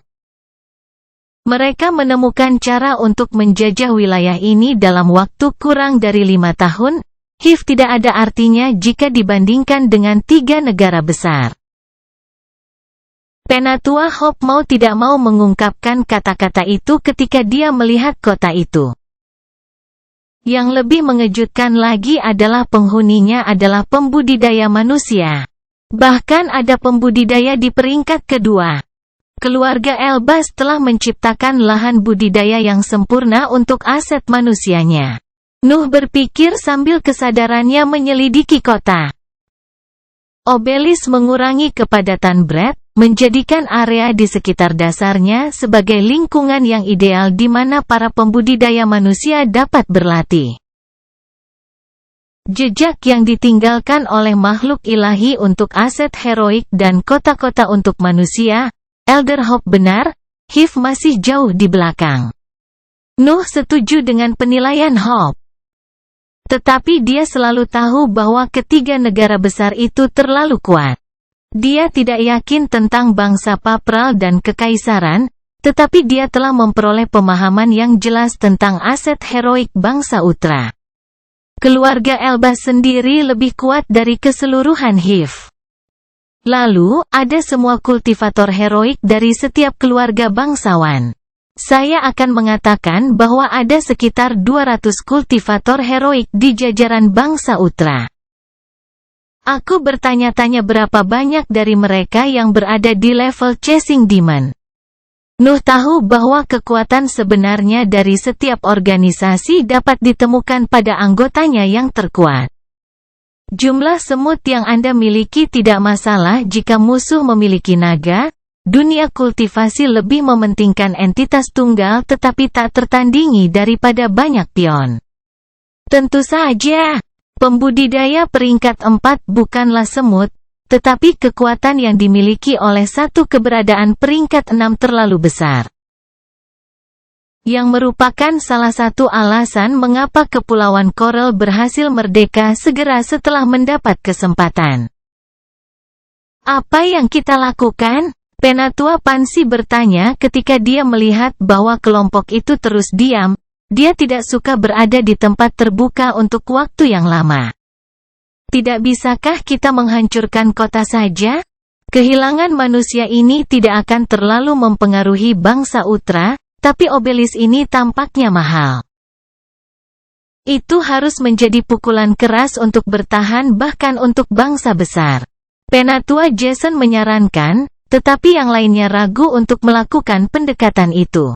Mereka menemukan cara untuk menjajah wilayah ini dalam waktu kurang dari 5 tahun. HIV tidak ada artinya jika dibandingkan dengan 3 negara besar. Penatua Hope mau tidak mau mengungkapkan kata-kata itu ketika dia melihat kota itu. Yang lebih mengejutkan lagi adalah penghuninya adalah pembudidaya manusia. Bahkan ada pembudidaya di peringkat kedua. Keluarga Elbaz telah menciptakan lahan budidaya yang sempurna untuk aset manusianya. Nuh berpikir sambil kesadarannya menyelidiki kota. Obelis mengurangi kepadatan Brett, menjadikan area di sekitar dasarnya sebagai lingkungan yang ideal di mana para pembudidaya manusia dapat berlatih. Jejak yang ditinggalkan oleh makhluk ilahi untuk aset heroik dan kota-kota untuk manusia, Elder Hope benar, HIV masih jauh di belakang. Nuh setuju dengan penilaian Hope. Tetapi dia selalu tahu bahwa ketiga negara besar itu terlalu kuat. Dia tidak yakin tentang bangsa Papral dan kekaisaran, tetapi dia telah memperoleh pemahaman yang jelas tentang aset heroik bangsa Utra. Keluarga Elbaz sendiri lebih kuat dari keseluruhan HIV. Lalu, ada semua kultivator heroik dari setiap keluarga bangsawan. Saya akan mengatakan bahwa ada sekitar 200 kultivator heroik di jajaran bangsa Utra. Aku bertanya-tanya berapa banyak dari mereka yang berada di level Chasing Demon. Nuh tahu bahwa kekuatan sebenarnya dari setiap organisasi dapat ditemukan pada anggotanya yang terkuat. Jumlah semut yang Anda miliki tidak masalah jika musuh memiliki naga. Dunia kultivasi lebih mementingkan entitas tunggal tetapi tak tertandingi daripada banyak pion. Tentu saja, pembudidaya peringkat 4 bukanlah semut, tetapi kekuatan yang dimiliki oleh satu keberadaan peringkat 6 terlalu besar. Yang merupakan salah satu alasan mengapa Kepulauan Coral berhasil merdeka segera setelah mendapat kesempatan. Apa yang kita lakukan? Penatua Pansy bertanya ketika dia melihat bahwa kelompok itu terus diam. Dia tidak suka berada di tempat terbuka untuk waktu yang lama. Tidak bisakah kita menghancurkan kota saja? Kehilangan manusia ini tidak akan terlalu mempengaruhi bangsa Utra, tapi obelis ini tampaknya mahal. Itu harus menjadi pukulan keras untuk bertahan bahkan untuk bangsa besar. Penatua Jason menyarankan, tetapi yang lainnya ragu untuk melakukan pendekatan itu.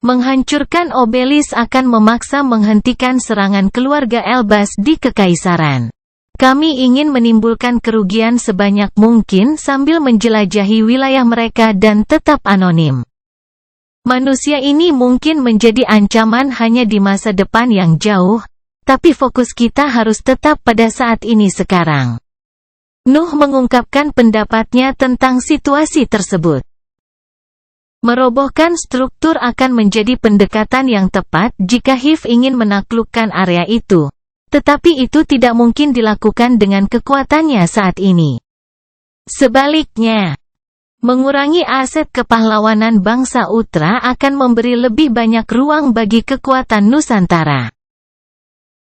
Menghancurkan obelis akan memaksa menghentikan serangan keluarga Elbaz di kekaisaran. Kami ingin menimbulkan kerugian sebanyak mungkin sambil menjelajahi wilayah mereka dan tetap anonim. Manusia ini mungkin menjadi ancaman hanya di masa depan yang jauh, tapi fokus kita harus tetap pada saat ini sekarang. Nuh mengungkapkan pendapatnya tentang situasi tersebut. Merobohkan struktur akan menjadi pendekatan yang tepat jika HIV ingin menaklukkan area itu. Tetapi itu tidak mungkin dilakukan dengan kekuatannya saat ini. Sebaliknya, mengurangi aset kepahlawanan bangsa Utra akan memberi lebih banyak ruang bagi kekuatan Nusantara.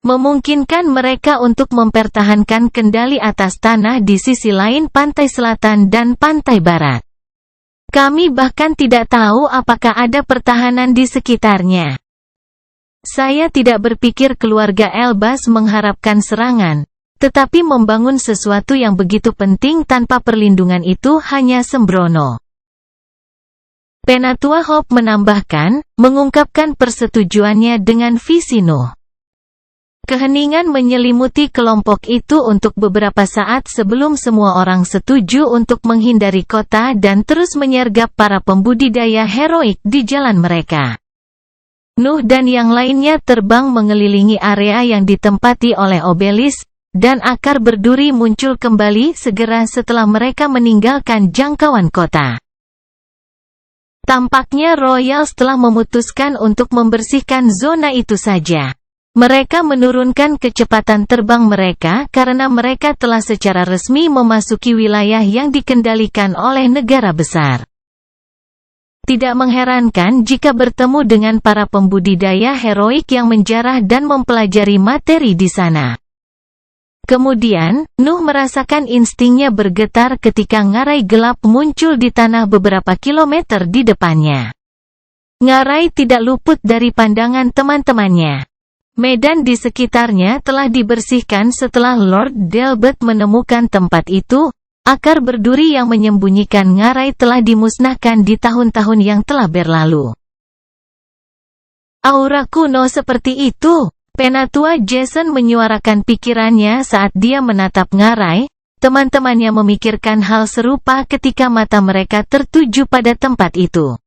Memungkinkan mereka untuk mempertahankan kendali atas tanah di sisi lain pantai selatan dan pantai barat. Kami bahkan tidak tahu apakah ada pertahanan di sekitarnya. Saya tidak berpikir keluarga Elbaz mengharapkan serangan, tetapi membangun sesuatu yang begitu penting tanpa perlindungan itu hanya sembrono. Penatua Hope menambahkan, mengungkapkan persetujuannya dengan visi Nuh. Keheningan menyelimuti kelompok itu untuk beberapa saat sebelum semua orang setuju untuk menghindari kota dan terus menyergap para pembudidaya heroik di jalan mereka. Nuh dan yang lainnya terbang mengelilingi area yang ditempati oleh obelis, dan akar berduri muncul kembali segera setelah mereka meninggalkan jangkauan kota. Tampaknya Royals telah memutuskan untuk membersihkan zona itu saja. Mereka menurunkan kecepatan terbang mereka karena mereka telah secara resmi memasuki wilayah yang dikendalikan oleh negara besar. Tidak mengherankan jika bertemu dengan para pembudidaya heroik yang menjarah dan mempelajari materi di sana. Kemudian, Nuh merasakan instingnya bergetar ketika ngarai gelap muncul di tanah beberapa kilometer di depannya. Ngarai tidak luput dari pandangan teman-temannya. Medan di sekitarnya telah dibersihkan setelah Lord Delbert menemukan tempat itu. Akar berduri yang menyembunyikan ngarai telah dimusnahkan di tahun-tahun yang telah berlalu. Aura kuno seperti itu. Penatua Jason menyuarakan pikirannya saat dia menatap ngarai. Teman-temannya memikirkan hal serupa ketika mata mereka tertuju pada tempat itu.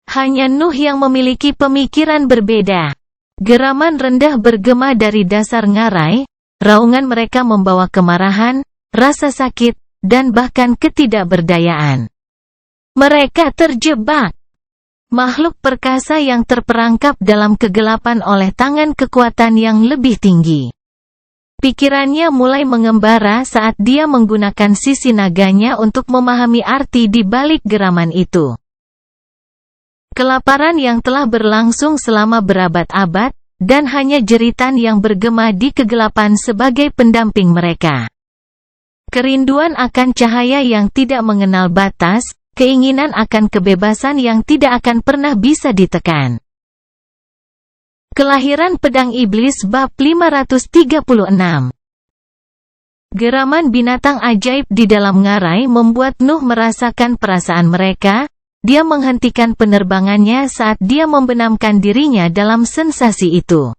Hanya Nuh yang memiliki pemikiran berbeda. Geraman rendah bergema dari dasar ngarai, raungan mereka membawa kemarahan, rasa sakit, dan bahkan ketidakberdayaan. Mereka terjebak. Makhluk perkasa yang terperangkap dalam kegelapan oleh tangan kekuatan yang lebih tinggi. Pikirannya mulai mengembara saat dia menggunakan sisi naganya untuk memahami arti di balik geraman itu. Kelaparan yang telah berlangsung selama berabad-abad, dan hanya jeritan yang bergema di kegelapan sebagai pendamping mereka. Kerinduan akan cahaya yang tidak mengenal batas, keinginan akan kebebasan yang tidak akan pernah bisa ditekan. Kelahiran Pedang Iblis bab 536. Geraman binatang ajaib di dalam ngarai membuat Nuh merasakan perasaan mereka. Dia menghentikan penerbangannya saat dia membenamkan dirinya dalam sensasi itu.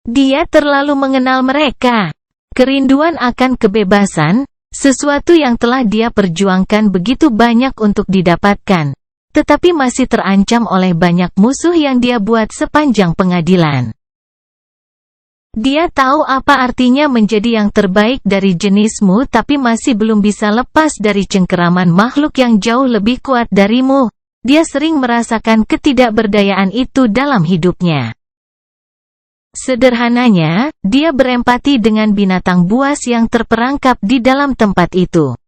Dia terlalu mengenal mereka. Kerinduan akan kebebasan, sesuatu yang telah dia perjuangkan begitu banyak untuk didapatkan, tetapi masih terancam oleh banyak musuh yang dia buat sepanjang pengadilan. Dia tahu apa artinya menjadi yang terbaik dari jenismu tapi masih belum bisa lepas dari cengkeraman makhluk yang jauh lebih kuat darimu. Dia sering merasakan ketidakberdayaan itu dalam hidupnya. Sederhananya, dia berempati dengan binatang buas yang terperangkap di dalam tempat itu.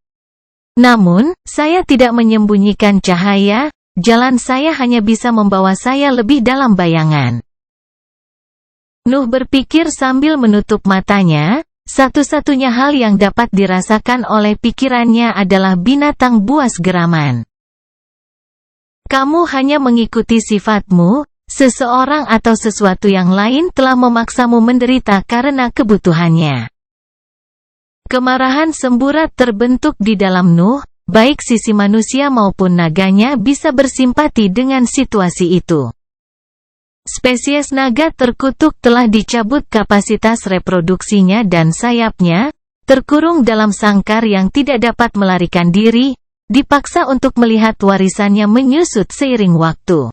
Namun, saya tidak menyembunyikan cahaya, jalan saya hanya bisa membawa saya lebih dalam bayangan. Nuh berpikir sambil menutup matanya, satu-satunya hal yang dapat dirasakan oleh pikirannya adalah binatang buas geraman. Kamu hanya mengikuti sifatmu, seseorang atau sesuatu yang lain telah memaksamu menderita karena kebutuhannya. Kemarahan semburat terbentuk di dalam Nuh, baik sisi manusia maupun naganya bisa bersimpati dengan situasi itu. Spesies naga terkutuk telah dicabut kapasitas reproduksinya dan sayapnya, terkurung dalam sangkar yang tidak dapat melarikan diri, dipaksa untuk melihat warisannya menyusut seiring waktu.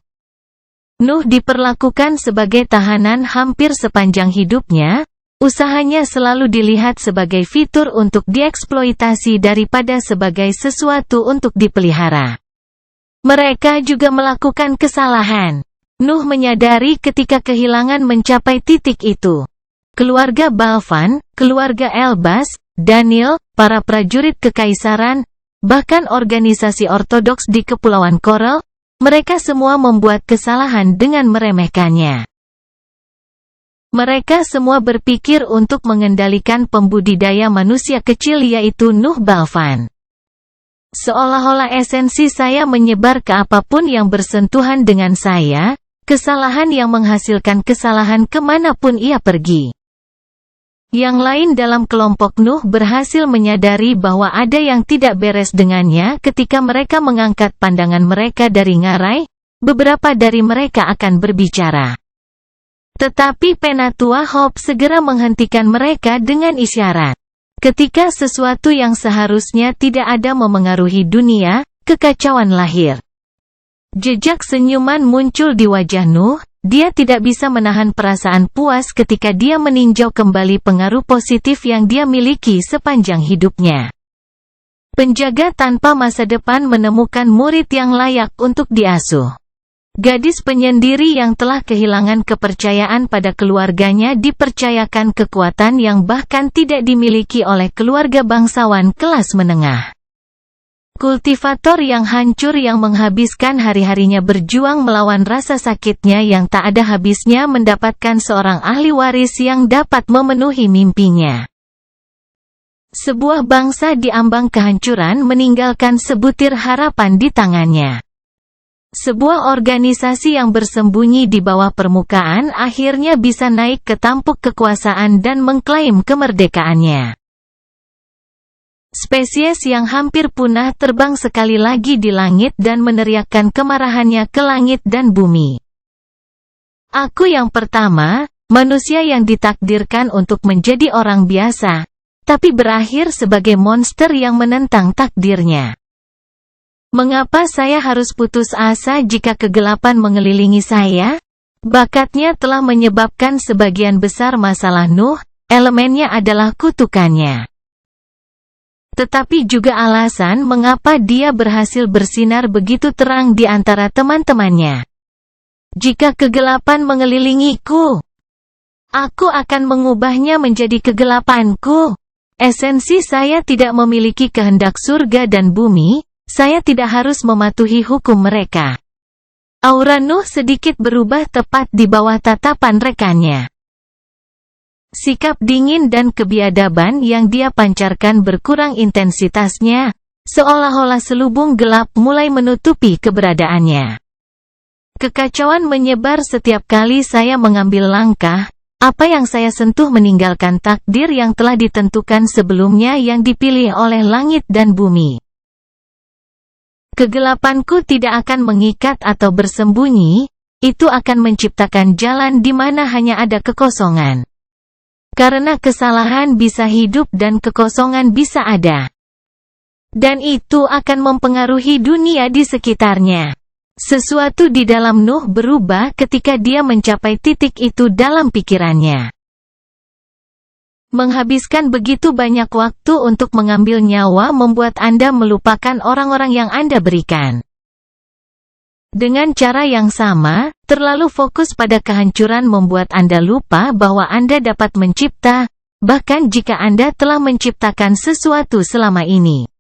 Nuh diperlakukan sebagai tahanan hampir sepanjang hidupnya, usahanya selalu dilihat sebagai fitur untuk dieksploitasi daripada sebagai sesuatu untuk dipelihara. Mereka juga melakukan kesalahan. Nuh menyadari ketika kehilangan mencapai titik itu. Keluarga Balvan, keluarga Elbas, Daniel, para prajurit kekaisaran, bahkan organisasi ortodoks di Kepulauan Coral, mereka semua membuat kesalahan dengan meremehkannya. Mereka semua berpikir untuk mengendalikan pembudidaya manusia kecil yaitu Nuh Balvan. Seolah-olah esensi saya menyebar ke apapun yang bersentuhan dengan saya, kesalahan yang menghasilkan kesalahan kemanapun ia pergi. Yang lain dalam kelompok Nuh berhasil menyadari bahwa ada yang tidak beres dengannya ketika mereka mengangkat pandangan mereka dari ngarai, beberapa dari mereka akan berbicara. Tetapi Penatua Hope segera menghentikan mereka dengan isyarat. Ketika sesuatu yang seharusnya tidak ada memengaruhi dunia, kekacauan lahir. Jejak senyuman muncul di wajah Nuh, dia tidak bisa menahan perasaan puas ketika dia meninjau kembali pengaruh positif yang dia miliki sepanjang hidupnya. Penjaga tanpa masa depan menemukan murid yang layak untuk diasuh. Gadis penyendiri yang telah kehilangan kepercayaan pada keluarganya dipercayakan kekuatan yang bahkan tidak dimiliki oleh keluarga bangsawan kelas menengah. Kultivator yang hancur yang menghabiskan hari-harinya berjuang melawan rasa sakitnya yang tak ada habisnya mendapatkan seorang ahli waris yang dapat memenuhi mimpinya. Sebuah bangsa diambang kehancuran meninggalkan sebutir harapan di tangannya. Sebuah organisasi yang bersembunyi di bawah permukaan akhirnya bisa naik ke tampuk kekuasaan dan mengklaim kemerdekaannya. Spesies yang hampir punah terbang sekali lagi di langit dan meneriakkan kemarahannya ke langit dan bumi. Aku yang pertama, manusia yang ditakdirkan untuk menjadi orang biasa, tapi berakhir sebagai monster yang menentang takdirnya. Mengapa saya harus putus asa jika kegelapan mengelilingi saya? Bakatnya telah menyebabkan sebagian besar masalah Nuh, elemennya adalah kutukannya. Tetapi juga alasan mengapa dia berhasil bersinar begitu terang di antara teman-temannya. Jika kegelapan mengelilingiku, aku akan mengubahnya menjadi kegelapanku. Esensi saya tidak memiliki kehendak surga dan bumi, saya tidak harus mematuhi hukum mereka. Aura Nuh sedikit berubah tepat di bawah tatapan rekannya. Sikap dingin dan kebiadaban yang dia pancarkan berkurang intensitasnya, seolah-olah selubung gelap mulai menutupi keberadaannya. Kekacauan menyebar setiap kali saya mengambil langkah, apa yang saya sentuh meninggalkan takdir yang telah ditentukan sebelumnya yang dipilih oleh langit dan bumi. Kegelapanku tidak akan mengikat atau bersembunyi, itu akan menciptakan jalan di mana hanya ada kekosongan. Karena kesalahan bisa hidup dan kekosongan bisa ada. Dan itu akan mempengaruhi dunia di sekitarnya. Sesuatu di dalam Nuh berubah ketika dia mencapai titik itu dalam pikirannya. Menghabiskan begitu banyak waktu untuk mengambil nyawa membuat Anda melupakan orang-orang yang Anda berikan. Dengan cara yang sama, terlalu fokus pada kehancuran membuat Anda lupa bahwa Anda dapat mencipta, bahkan jika Anda telah menciptakan sesuatu selama ini.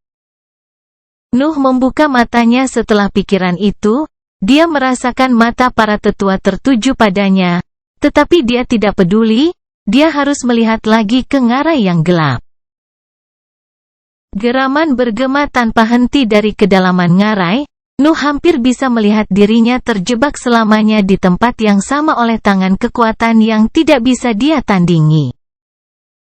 Nuh membuka matanya setelah pikiran itu, dia merasakan mata para tetua tertuju padanya, tetapi dia tidak peduli, dia harus melihat lagi ke ngarai yang gelap. Geraman bergema tanpa henti dari kedalaman ngarai. Nuh hampir bisa melihat dirinya terjebak selamanya di tempat yang sama oleh tangan kekuatan yang tidak bisa dia tandingi.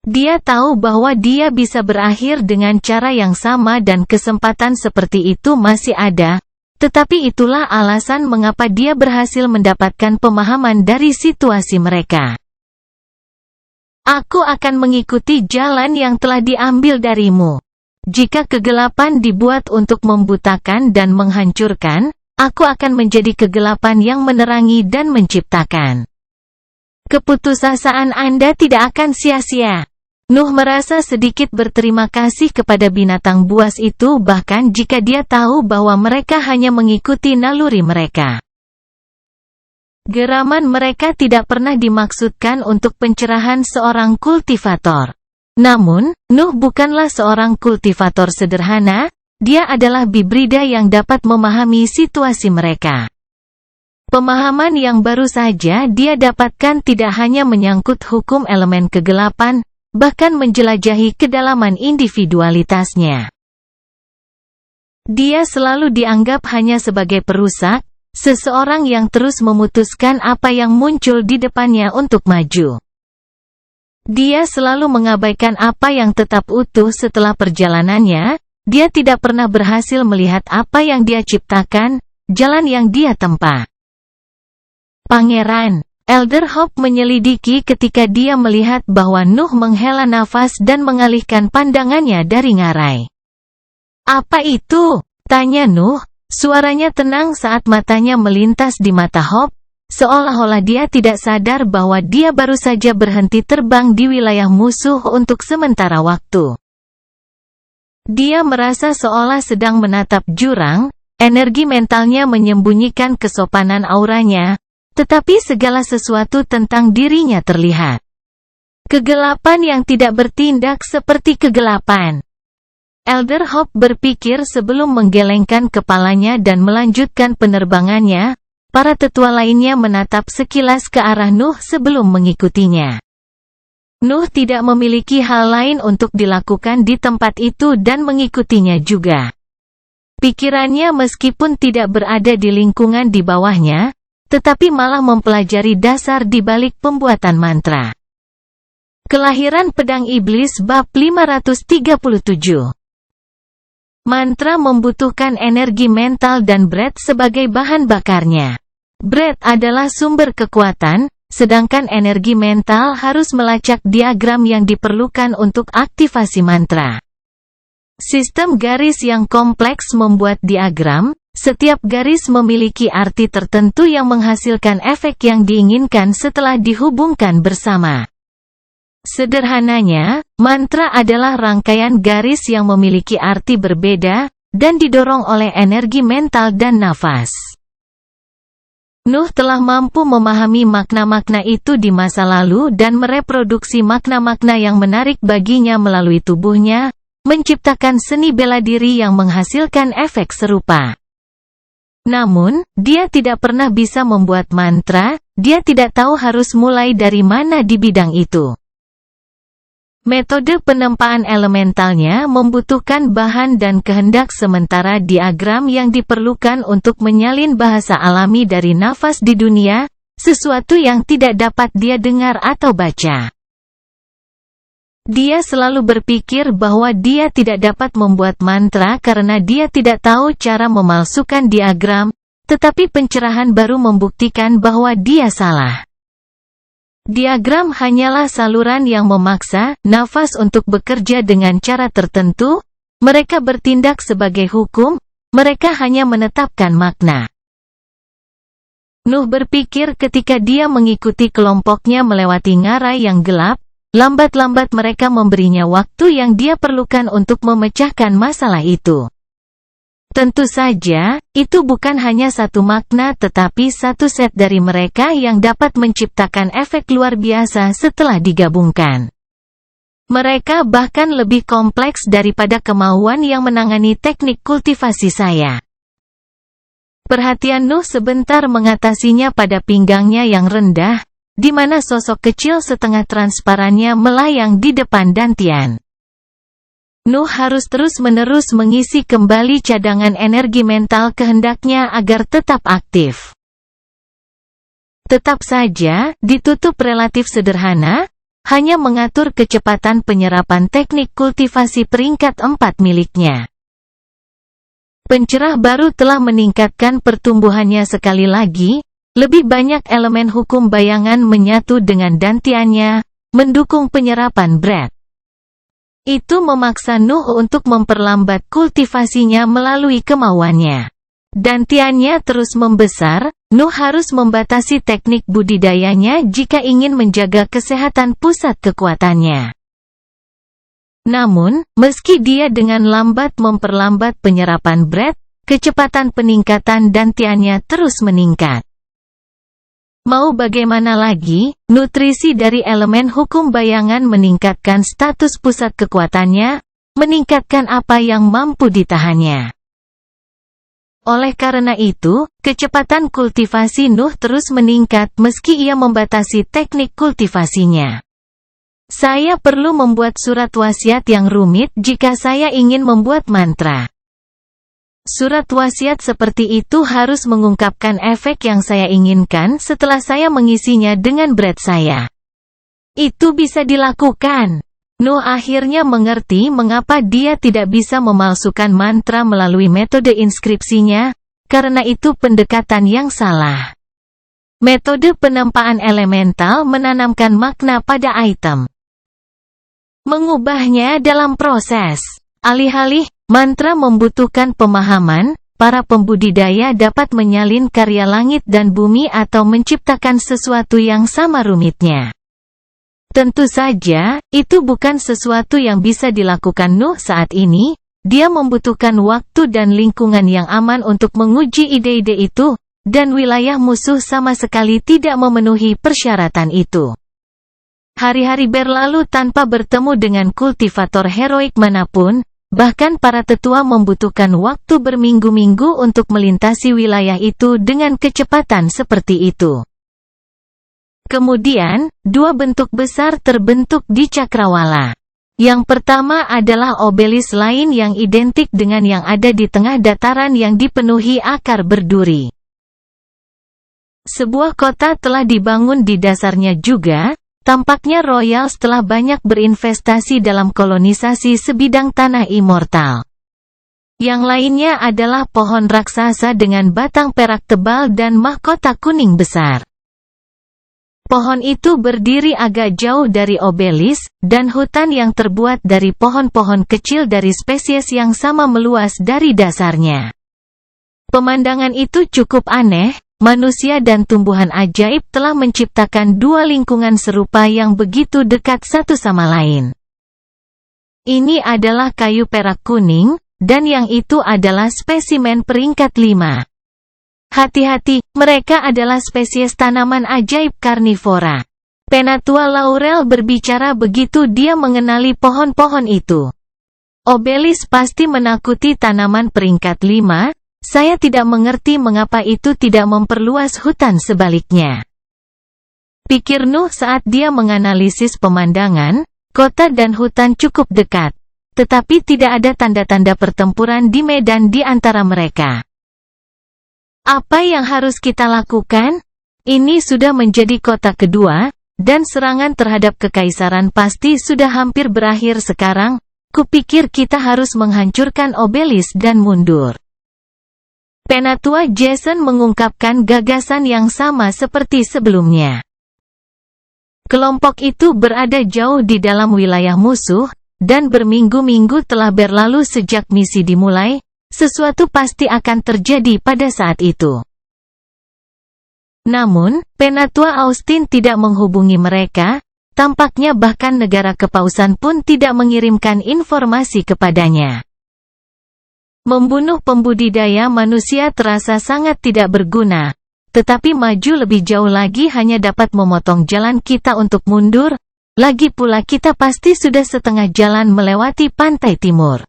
Dia tahu bahwa dia bisa berakhir dengan cara yang sama dan kesempatan seperti itu masih ada, tetapi itulah alasan mengapa dia berhasil mendapatkan pemahaman dari situasi mereka. Aku akan mengikuti jalan yang telah diambil darimu. Jika kegelapan dibuat untuk membutakan dan menghancurkan, aku akan menjadi kegelapan yang menerangi dan menciptakan. Keputusasaan Anda tidak akan sia-sia. Nuh merasa sedikit berterima kasih kepada binatang buas itu bahkan jika dia tahu bahwa mereka hanya mengikuti naluri mereka. Geraman mereka tidak pernah dimaksudkan untuk pencerahan seorang kultivator. Namun, Nuh bukanlah seorang kultivator sederhana, dia adalah bibrida yang dapat memahami situasi mereka. Pemahaman yang baru saja dia dapatkan tidak hanya menyangkut hukum elemen kegelapan, bahkan menjelajahi kedalaman individualitasnya. Dia selalu dianggap hanya sebagai perusak, seseorang yang terus memutuskan apa yang muncul di depannya untuk maju. Dia selalu mengabaikan apa yang tetap utuh setelah perjalanannya, dia tidak pernah berhasil melihat apa yang dia ciptakan, jalan yang dia tempa. Pangeran Elder Hope menyelidiki ketika dia melihat bahwa Nuh menghela nafas dan mengalihkan pandangannya dari ngarai. Apa itu? Tanya Nuh, suaranya tenang saat matanya melintas di mata Hope. seolah-olah dia tidak sadar bahwa dia baru saja berhenti terbang di wilayah musuh untuk sementara waktu. Dia merasa seolah sedang menatap jurang, energi mentalnya menyembunyikan kesopanan auranya, tetapi segala sesuatu tentang dirinya terlihat. Kegelapan yang tidak bertindak seperti kegelapan. Elder Hope berpikir sebelum menggelengkan kepalanya dan melanjutkan penerbangannya. Para tetua lainnya menatap sekilas ke arah Nuh sebelum mengikutinya. Nuh tidak memiliki hal lain untuk dilakukan di tempat itu dan mengikutinya juga. Pikirannya meskipun tidak berada di lingkungan di bawahnya, tetapi malah mempelajari dasar di balik pembuatan mantra. Kelahiran Pedang Iblis bab 537. Mantra membutuhkan energi mental dan breath sebagai bahan bakarnya. Breath adalah sumber kekuatan, sedangkan energi mental harus melacak diagram yang diperlukan untuk aktivasi mantra. Sistem garis yang kompleks membuat diagram, setiap garis memiliki arti tertentu yang menghasilkan efek yang diinginkan setelah dihubungkan bersama. Sederhananya, mantra adalah rangkaian garis yang memiliki arti berbeda, dan didorong oleh energi mental dan nafas. Nuh telah mampu memahami makna-makna itu di masa lalu dan mereproduksi makna-makna yang menarik baginya melalui tubuhnya, menciptakan seni bela diri yang menghasilkan efek serupa. Namun, dia tidak pernah bisa membuat mantra, dia tidak tahu harus mulai dari mana di bidang itu. Metode penempaan elementalnya membutuhkan bahan dan kehendak sementara diagram yang diperlukan untuk menyalin bahasa alami dari nafas di dunia, sesuatu yang tidak dapat dia dengar atau baca. Dia selalu berpikir bahwa dia tidak dapat membuat mantra karena dia tidak tahu cara memalsukan diagram, tetapi pencerahan baru membuktikan bahwa dia salah. Diagram hanyalah saluran yang memaksa nafas untuk bekerja dengan cara tertentu, mereka bertindak sebagai hukum, mereka hanya menetapkan makna. Nuh berpikir ketika dia mengikuti kelompoknya melewati ngarai yang gelap, lambat-lambat mereka memberinya waktu yang dia perlukan untuk memecahkan masalah itu. Tentu saja, itu bukan hanya satu makna tetapi satu set dari mereka yang dapat menciptakan efek luar biasa setelah digabungkan. Mereka bahkan lebih kompleks daripada kemauan yang menangani teknik kultivasi saya. Perhatian Nuh sebentar mengatasinya pada pinggangnya yang rendah, di mana sosok kecil setengah transparannya melayang di depan dantian. Nuh harus terus-menerus mengisi kembali cadangan energi mental kehendaknya agar tetap aktif. Tetap saja, ditutup relatif sederhana, hanya mengatur kecepatan penyerapan teknik kultivasi peringkat 4 miliknya. Pencerah baru telah meningkatkan pertumbuhannya sekali lagi, lebih banyak elemen hukum bayangan menyatu dengan dantiannya, mendukung penyerapan breath. Itu memaksa Nuh untuk memperlambat kultivasinya melalui kemauannya. Dantiannya terus membesar, Nuh harus membatasi teknik budidayanya jika ingin menjaga kesehatan pusat kekuatannya. Namun, meski dia dengan lambat memperlambat penyerapan breath, kecepatan peningkatan dantiannya terus meningkat. Mau bagaimana lagi, nutrisi dari elemen hukum bayangan meningkatkan status pusat kekuatannya, meningkatkan apa yang mampu ditahannya. Oleh karena itu, kecepatan kultivasi Nuh terus meningkat meski ia membatasi teknik kultivasinya. Saya perlu membuat surat wasiat yang rumit jika saya ingin membuat mantra. Surat wasiat seperti itu harus mengungkapkan efek yang saya inginkan setelah saya mengisinya dengan breath saya. Itu bisa dilakukan. Nuh akhirnya mengerti mengapa dia tidak bisa memalsukan mantra melalui metode inskripsinya, karena itu pendekatan yang salah. Metode penempaan elemental menanamkan makna pada item. Mengubahnya dalam proses. Alih-alih, mantra membutuhkan pemahaman, para pembudidaya dapat menyalin karya langit dan bumi atau menciptakan sesuatu yang sama rumitnya. Tentu saja, itu bukan sesuatu yang bisa dilakukan Nuh saat ini. Dia membutuhkan waktu dan lingkungan yang aman untuk menguji ide-ide itu, dan wilayah musuh sama sekali tidak memenuhi persyaratan itu. Hari-hari berlalu tanpa bertemu dengan kultivator heroik manapun, bahkan para tetua membutuhkan waktu berminggu-minggu untuk melintasi wilayah itu dengan kecepatan seperti itu. Kemudian, dua bentuk besar terbentuk di Cakrawala. Yang pertama adalah obelis lain yang identik dengan yang ada di tengah dataran yang dipenuhi akar berduri. Sebuah kota telah dibangun di dasarnya juga. Tampaknya Royals telah banyak berinvestasi dalam kolonisasi sebidang tanah immortal. Yang lainnya adalah pohon raksasa dengan batang perak tebal dan mahkota kuning besar. Pohon itu berdiri agak jauh dari obelis, dan hutan yang terbuat dari pohon-pohon kecil dari spesies yang sama meluas dari dasarnya. Pemandangan itu cukup aneh. Manusia dan tumbuhan ajaib telah menciptakan dua lingkungan serupa yang begitu dekat satu sama lain. Ini adalah kayu perak kuning, dan yang itu adalah spesimen peringkat 5. Hati-hati, mereka adalah spesies tanaman ajaib karnivora. Penatua Laurel berbicara begitu dia mengenali pohon-pohon itu. Obelis pasti menakuti tanaman peringkat 5. Saya tidak mengerti mengapa itu tidak memperluas hutan sebaliknya. Pikir Nuh saat dia menganalisis pemandangan, kota dan hutan cukup dekat. Tetapi tidak ada tanda-tanda pertempuran di medan di antara mereka. Apa yang harus kita lakukan? Ini sudah menjadi kota kedua, dan serangan terhadap kekaisaran pasti sudah hampir berakhir sekarang. Kupikir kita harus menghancurkan obelis dan mundur. Penatua Jason mengungkapkan gagasan yang sama seperti sebelumnya. Kelompok itu berada jauh di dalam wilayah musuh, dan berminggu-minggu telah berlalu sejak misi dimulai. Sesuatu pasti akan terjadi pada saat itu. Namun, Penatua Austin tidak menghubungi mereka. Tampaknya bahkan negara kepausan pun tidak mengirimkan informasi kepadanya. Membunuh pembudidaya manusia terasa sangat tidak berguna, tetapi maju lebih jauh lagi hanya dapat memotong jalan kita untuk mundur. Lagi pula kita pasti sudah setengah jalan melewati pantai timur.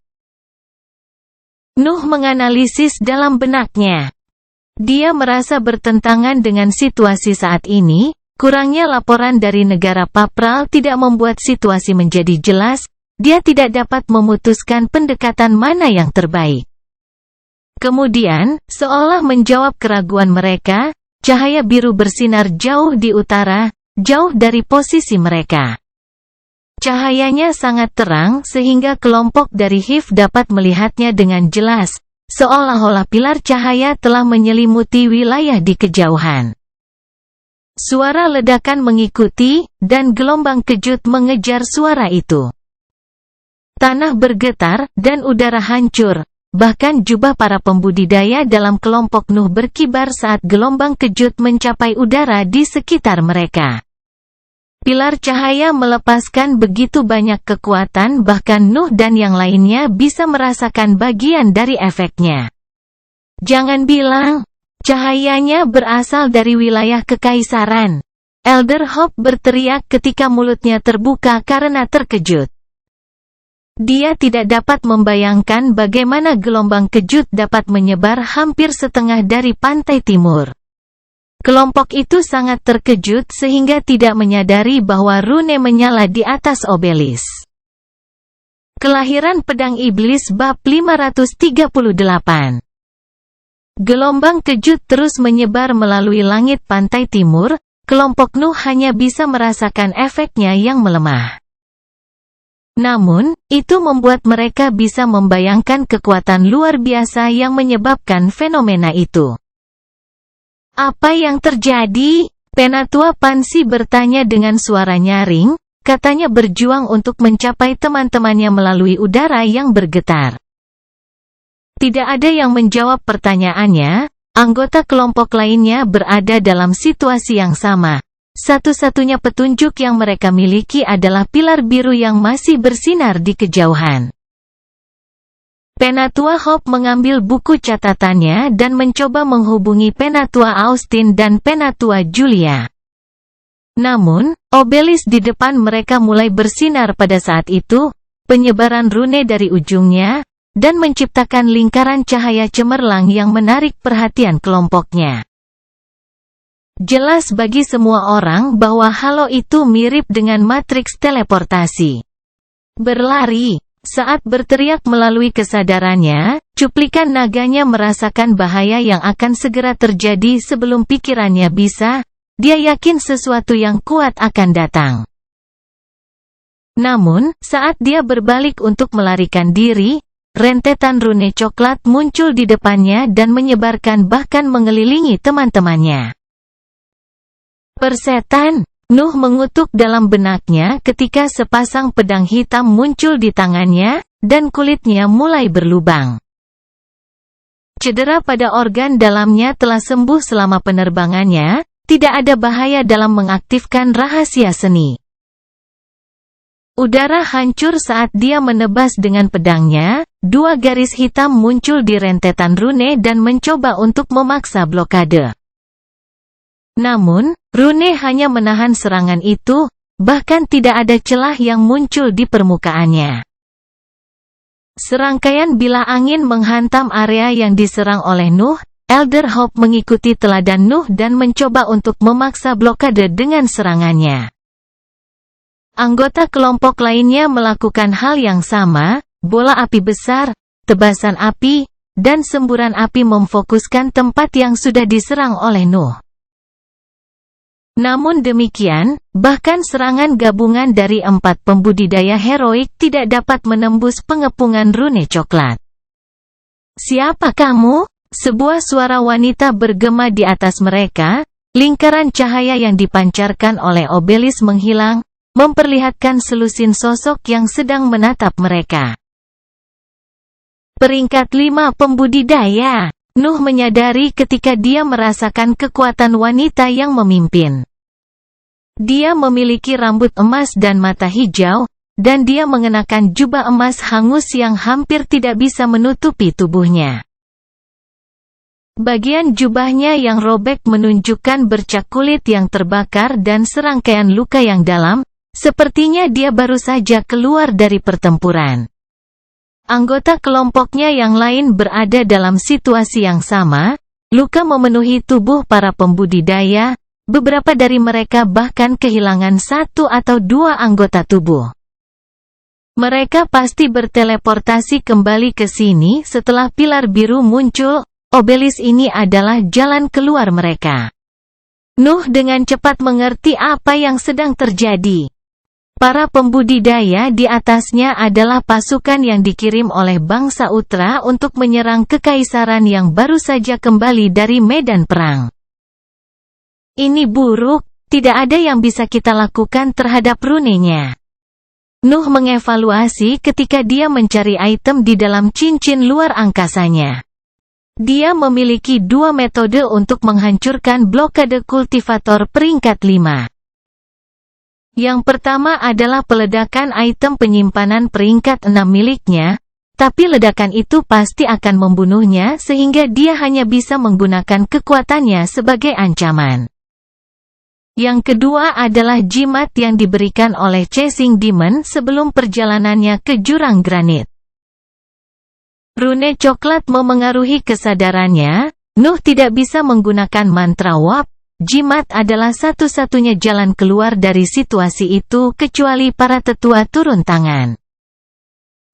Nuh menganalisis dalam benaknya. Dia merasa bertentangan dengan situasi saat ini. Kurangnya laporan dari negara Papral tidak membuat situasi menjadi jelas. Dia tidak dapat memutuskan pendekatan mana yang terbaik. Kemudian, seolah menjawab keraguan mereka, cahaya biru bersinar jauh di utara, jauh dari posisi mereka. Cahayanya sangat terang sehingga kelompok dari Hiv dapat melihatnya dengan jelas, seolah-olah pilar cahaya telah menyelimuti wilayah di kejauhan. Suara ledakan mengikuti, dan gelombang kejut mengejar suara itu. Tanah bergetar, dan udara hancur. Bahkan jubah para pembudidaya dalam kelompok Nuh berkibar saat gelombang kejut mencapai udara di sekitar mereka. Pilar cahaya melepaskan begitu banyak kekuatan bahkan Nuh dan yang lainnya bisa merasakan bagian dari efeknya. Jangan bilang, cahayanya berasal dari wilayah kekaisaran. Elder Hope berteriak ketika mulutnya terbuka karena terkejut. Dia tidak dapat membayangkan bagaimana gelombang kejut dapat menyebar hampir setengah dari pantai timur. Kelompok itu sangat terkejut sehingga tidak menyadari bahwa rune menyala di atas obelis. Kelahiran Pedang Iblis bab 538. Gelombang kejut terus menyebar melalui langit pantai timur, kelompok Nuh hanya bisa merasakan efeknya yang melemah. Namun, itu membuat mereka bisa membayangkan kekuatan luar biasa yang menyebabkan fenomena itu. Apa yang terjadi? Penatua Pansi bertanya dengan suara nyaring, katanya berjuang untuk mencapai teman-temannya melalui udara yang bergetar. Tidak ada yang menjawab pertanyaannya. Anggota kelompok lainnya berada dalam situasi yang sama. Satu-satunya petunjuk yang mereka miliki adalah pilar biru yang masih bersinar di kejauhan. Penatua Hope mengambil buku catatannya dan mencoba menghubungi Penatua Austin dan Penatua Julia. Namun, obelis di depan mereka mulai bersinar pada saat itu, penyebaran rune dari ujungnya, dan menciptakan lingkaran cahaya cemerlang yang menarik perhatian kelompoknya. Jelas bagi semua orang bahwa halo itu mirip dengan matriks teleportasi. Berlari. Saat berteriak melalui kesadarannya, cuplikan naganya merasakan bahaya yang akan segera terjadi sebelum pikirannya bisa, dia yakin sesuatu yang kuat akan datang. Namun, saat dia berbalik untuk melarikan diri, rentetan rune coklat muncul di depannya dan menyebarkan bahkan mengelilingi teman-temannya. Persetan, Nuh mengutuk dalam benaknya ketika sepasang pedang hitam muncul di tangannya, dan kulitnya mulai berlubang. Cedera pada organ dalamnya telah sembuh selama penerbangannya, tidak ada bahaya dalam mengaktifkan rahasia seni. Udara hancur saat dia menebas dengan pedangnya, dua garis hitam muncul di rentetan rune dan mencoba untuk memaksa blokade. Namun, rune hanya menahan serangan itu, bahkan tidak ada celah yang muncul di permukaannya. Serangkaian bilah angin menghantam area yang diserang oleh Nuh. Elder Hope mengikuti teladan Nuh dan mencoba untuk memaksa blokade dengan serangannya. Anggota kelompok lainnya melakukan hal yang sama, bola api besar, tebasan api, dan semburan api memfokuskan tempat yang sudah diserang oleh Nuh. Namun demikian, bahkan serangan gabungan dari 4 pembudidaya heroik tidak dapat menembus pengepungan rune coklat. "Siapa kamu?" Sebuah suara wanita bergema di atas mereka. Lingkaran cahaya yang dipancarkan oleh obelis menghilang, memperlihatkan selusin sosok yang sedang menatap mereka. Peringkat 5 pembudidaya. Nuh menyadari ketika dia merasakan kekuatan wanita yang memimpin. Dia memiliki rambut emas dan mata hijau, dan dia mengenakan jubah emas hangus yang hampir tidak bisa menutupi tubuhnya. Bagian jubahnya yang robek menunjukkan bercak kulit yang terbakar dan serangkaian luka yang dalam, sepertinya dia baru saja keluar dari pertempuran. Anggota kelompoknya yang lain berada dalam situasi yang sama, luka memenuhi tubuh para pembudidaya, beberapa dari mereka bahkan kehilangan 1 atau 2 anggota tubuh. Mereka pasti berteleportasi kembali ke sini setelah pilar biru muncul. Obelis ini adalah jalan keluar mereka. Nuh dengan cepat mengerti apa yang sedang terjadi. Para pembudidaya di atasnya adalah pasukan yang dikirim oleh bangsa Utra untuk menyerang kekaisaran yang baru saja kembali dari medan perang. Ini buruk, tidak ada yang bisa kita lakukan terhadap runenya. Nuh mengevaluasi ketika dia mencari item di dalam cincin luar angkasanya. Dia memiliki 2 metode untuk menghancurkan blokade kultivator peringkat 5. Yang pertama adalah peledakan item penyimpanan peringkat 6 miliknya, tapi ledakan itu pasti akan membunuhnya sehingga dia hanya bisa menggunakan kekuatannya sebagai ancaman. Yang kedua adalah jimat yang diberikan oleh Chasing Demon sebelum perjalanannya ke jurang granit. Rune coklat memengaruhi kesadarannya. Nuh tidak bisa menggunakan mantra Wap. Jimat adalah satu-satunya jalan keluar dari situasi itu kecuali para tetua turun tangan.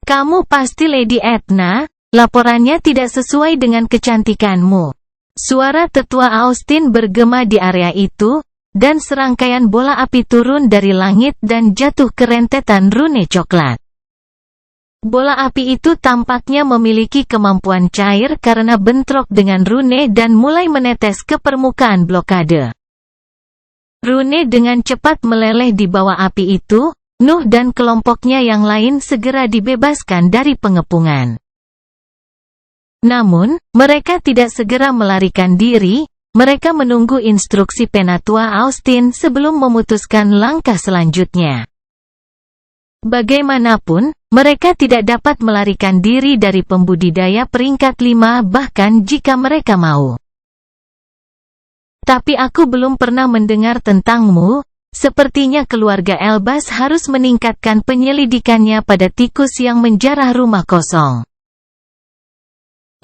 "Kamu pasti Lady Etna, laporannya tidak sesuai dengan kecantikanmu." Suara tetua Austin bergema di area itu, dan serangkaian bola api turun dari langit dan jatuh ke rentetan rune coklat. Bola api itu tampaknya memiliki kemampuan cair karena bentrok dengan rune dan mulai menetes ke permukaan blokade. Rune dengan cepat meleleh di bawah api itu. Nuh dan kelompoknya yang lain segera dibebaskan dari pengepungan. Namun, mereka tidak segera melarikan diri, mereka menunggu instruksi Penatua Austin sebelum memutuskan langkah selanjutnya. Bagaimanapun, mereka tidak dapat melarikan diri dari pembudidaya peringkat 5 bahkan jika mereka mau. Tapi aku belum pernah mendengar tentangmu, sepertinya keluarga Elbas harus meningkatkan penyelidikannya pada tikus yang menjarah rumah kosong.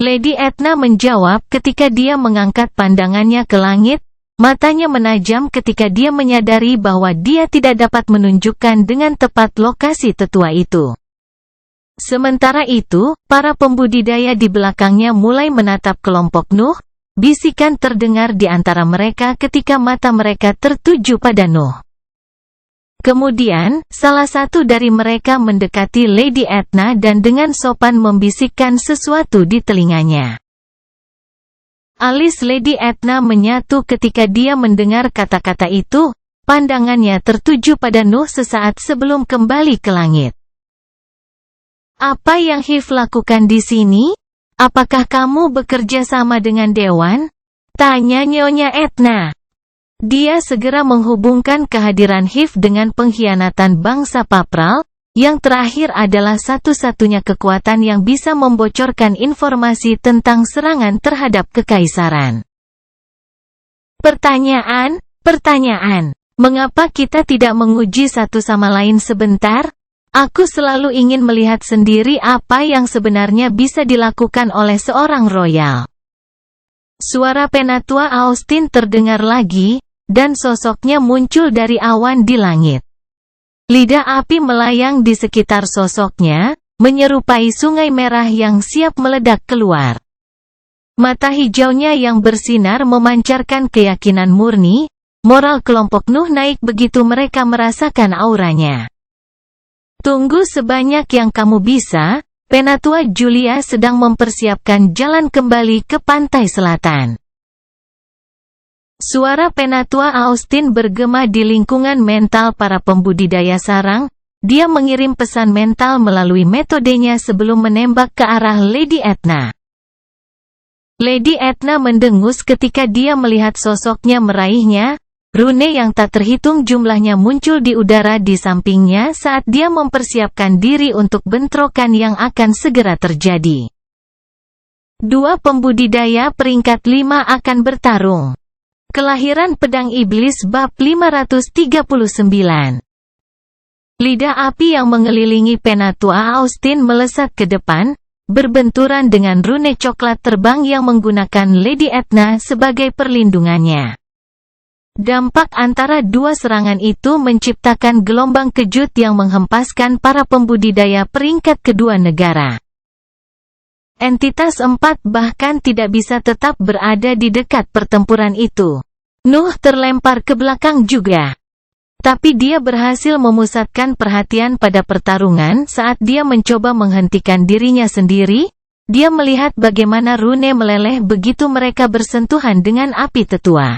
Lady Edna menjawab ketika dia mengangkat pandangannya ke langit, matanya menajam ketika dia menyadari bahwa dia tidak dapat menunjukkan dengan tepat lokasi tetua itu. Sementara itu, para pembudidaya di belakangnya mulai menatap kelompok Nuh, bisikan terdengar di antara mereka ketika mata mereka tertuju pada Nuh. Kemudian, salah satu dari mereka mendekati Lady Edna dan dengan sopan membisikkan sesuatu di telinganya. Alis Lady Edna menyatu ketika dia mendengar kata-kata itu, pandangannya tertuju pada Nuh sesaat sebelum kembali ke langit. Apa yang Hiv lakukan di sini? Apakah kamu bekerja sama dengan Dewan? Tanya Nyonya Edna. Dia segera menghubungkan kehadiran Hiv dengan pengkhianatan bangsa Papral, yang terakhir adalah satu-satunya kekuatan yang bisa membocorkan informasi tentang serangan terhadap kekaisaran. Pertanyaan, mengapa kita tidak menguji satu sama lain sebentar? Aku selalu ingin melihat sendiri apa yang sebenarnya bisa dilakukan oleh seorang royal. Suara Penatua Austin terdengar lagi, dan sosoknya muncul dari awan di langit. Lidah api melayang di sekitar sosoknya, menyerupai sungai merah yang siap meledak keluar. Mata hijaunya yang bersinar memancarkan keyakinan murni, moral kelompok Nuh naik begitu mereka merasakan auranya. Tunggu sebanyak yang kamu bisa, Penatua Julia sedang mempersiapkan jalan kembali ke pantai selatan. Suara Penatua Austin bergema di lingkungan mental para pembudidaya sarang, dia mengirim pesan mental melalui metodenya sebelum menembak ke arah Lady Edna. Lady Edna mendengus ketika dia melihat sosoknya meraihnya, rune yang tak terhitung jumlahnya muncul di udara di sampingnya saat dia mempersiapkan diri untuk bentrokan yang akan segera terjadi. Dua pembudidaya peringkat 5 akan bertarung. Kelahiran Pedang Iblis bab 539. Lidah api yang mengelilingi Penatua Austin melesat ke depan, berbenturan dengan rune coklat terbang yang menggunakan Lady Edna sebagai perlindungannya. Dampak antara dua serangan itu menciptakan gelombang kejut yang menghempaskan para pembudidaya peringkat kedua negara. Entitas 4 bahkan tidak bisa tetap berada di dekat pertempuran itu. Nuh terlempar ke belakang juga. Tapi dia berhasil memusatkan perhatian pada pertarungan saat dia mencoba menghentikan dirinya sendiri. Dia melihat bagaimana rune meleleh begitu mereka bersentuhan dengan api tetua.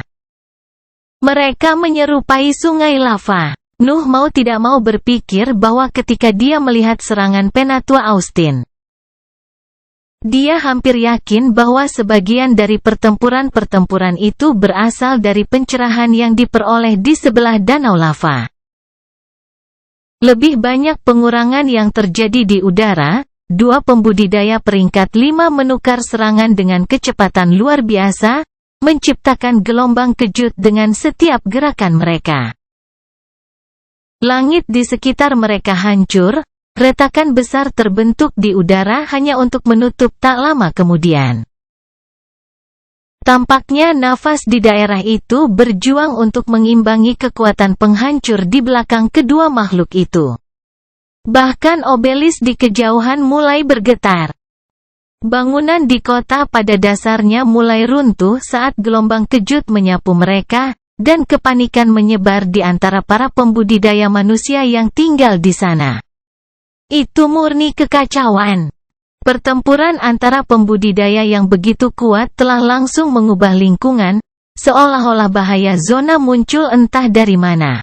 Mereka menyerupai sungai lava. Nuh mau tidak mau berpikir bahwa ketika dia melihat serangan Penatua Austin, dia hampir yakin bahwa sebagian dari pertempuran-pertempuran itu berasal dari pencerahan yang diperoleh di sebelah danau lava. Lebih banyak pengurangan yang terjadi di udara, dua pembudidaya peringkat 5 menukar serangan dengan kecepatan luar biasa, menciptakan gelombang kejut dengan setiap gerakan mereka. Langit di sekitar mereka hancur. Retakan besar terbentuk di udara hanya untuk menutup tak lama kemudian. Tampaknya nafas di daerah itu berjuang untuk mengimbangi kekuatan penghancur di belakang kedua makhluk itu. Bahkan obelis di kejauhan mulai bergetar. Bangunan di kota pada dasarnya mulai runtuh saat gelombang kejut menyapu mereka, dan kepanikan menyebar di antara para pembudidaya manusia yang tinggal di sana. Itu murni kekacauan. Pertempuran antara pembudidaya yang begitu kuat telah langsung mengubah lingkungan, seolah-olah bahaya zona muncul entah dari mana.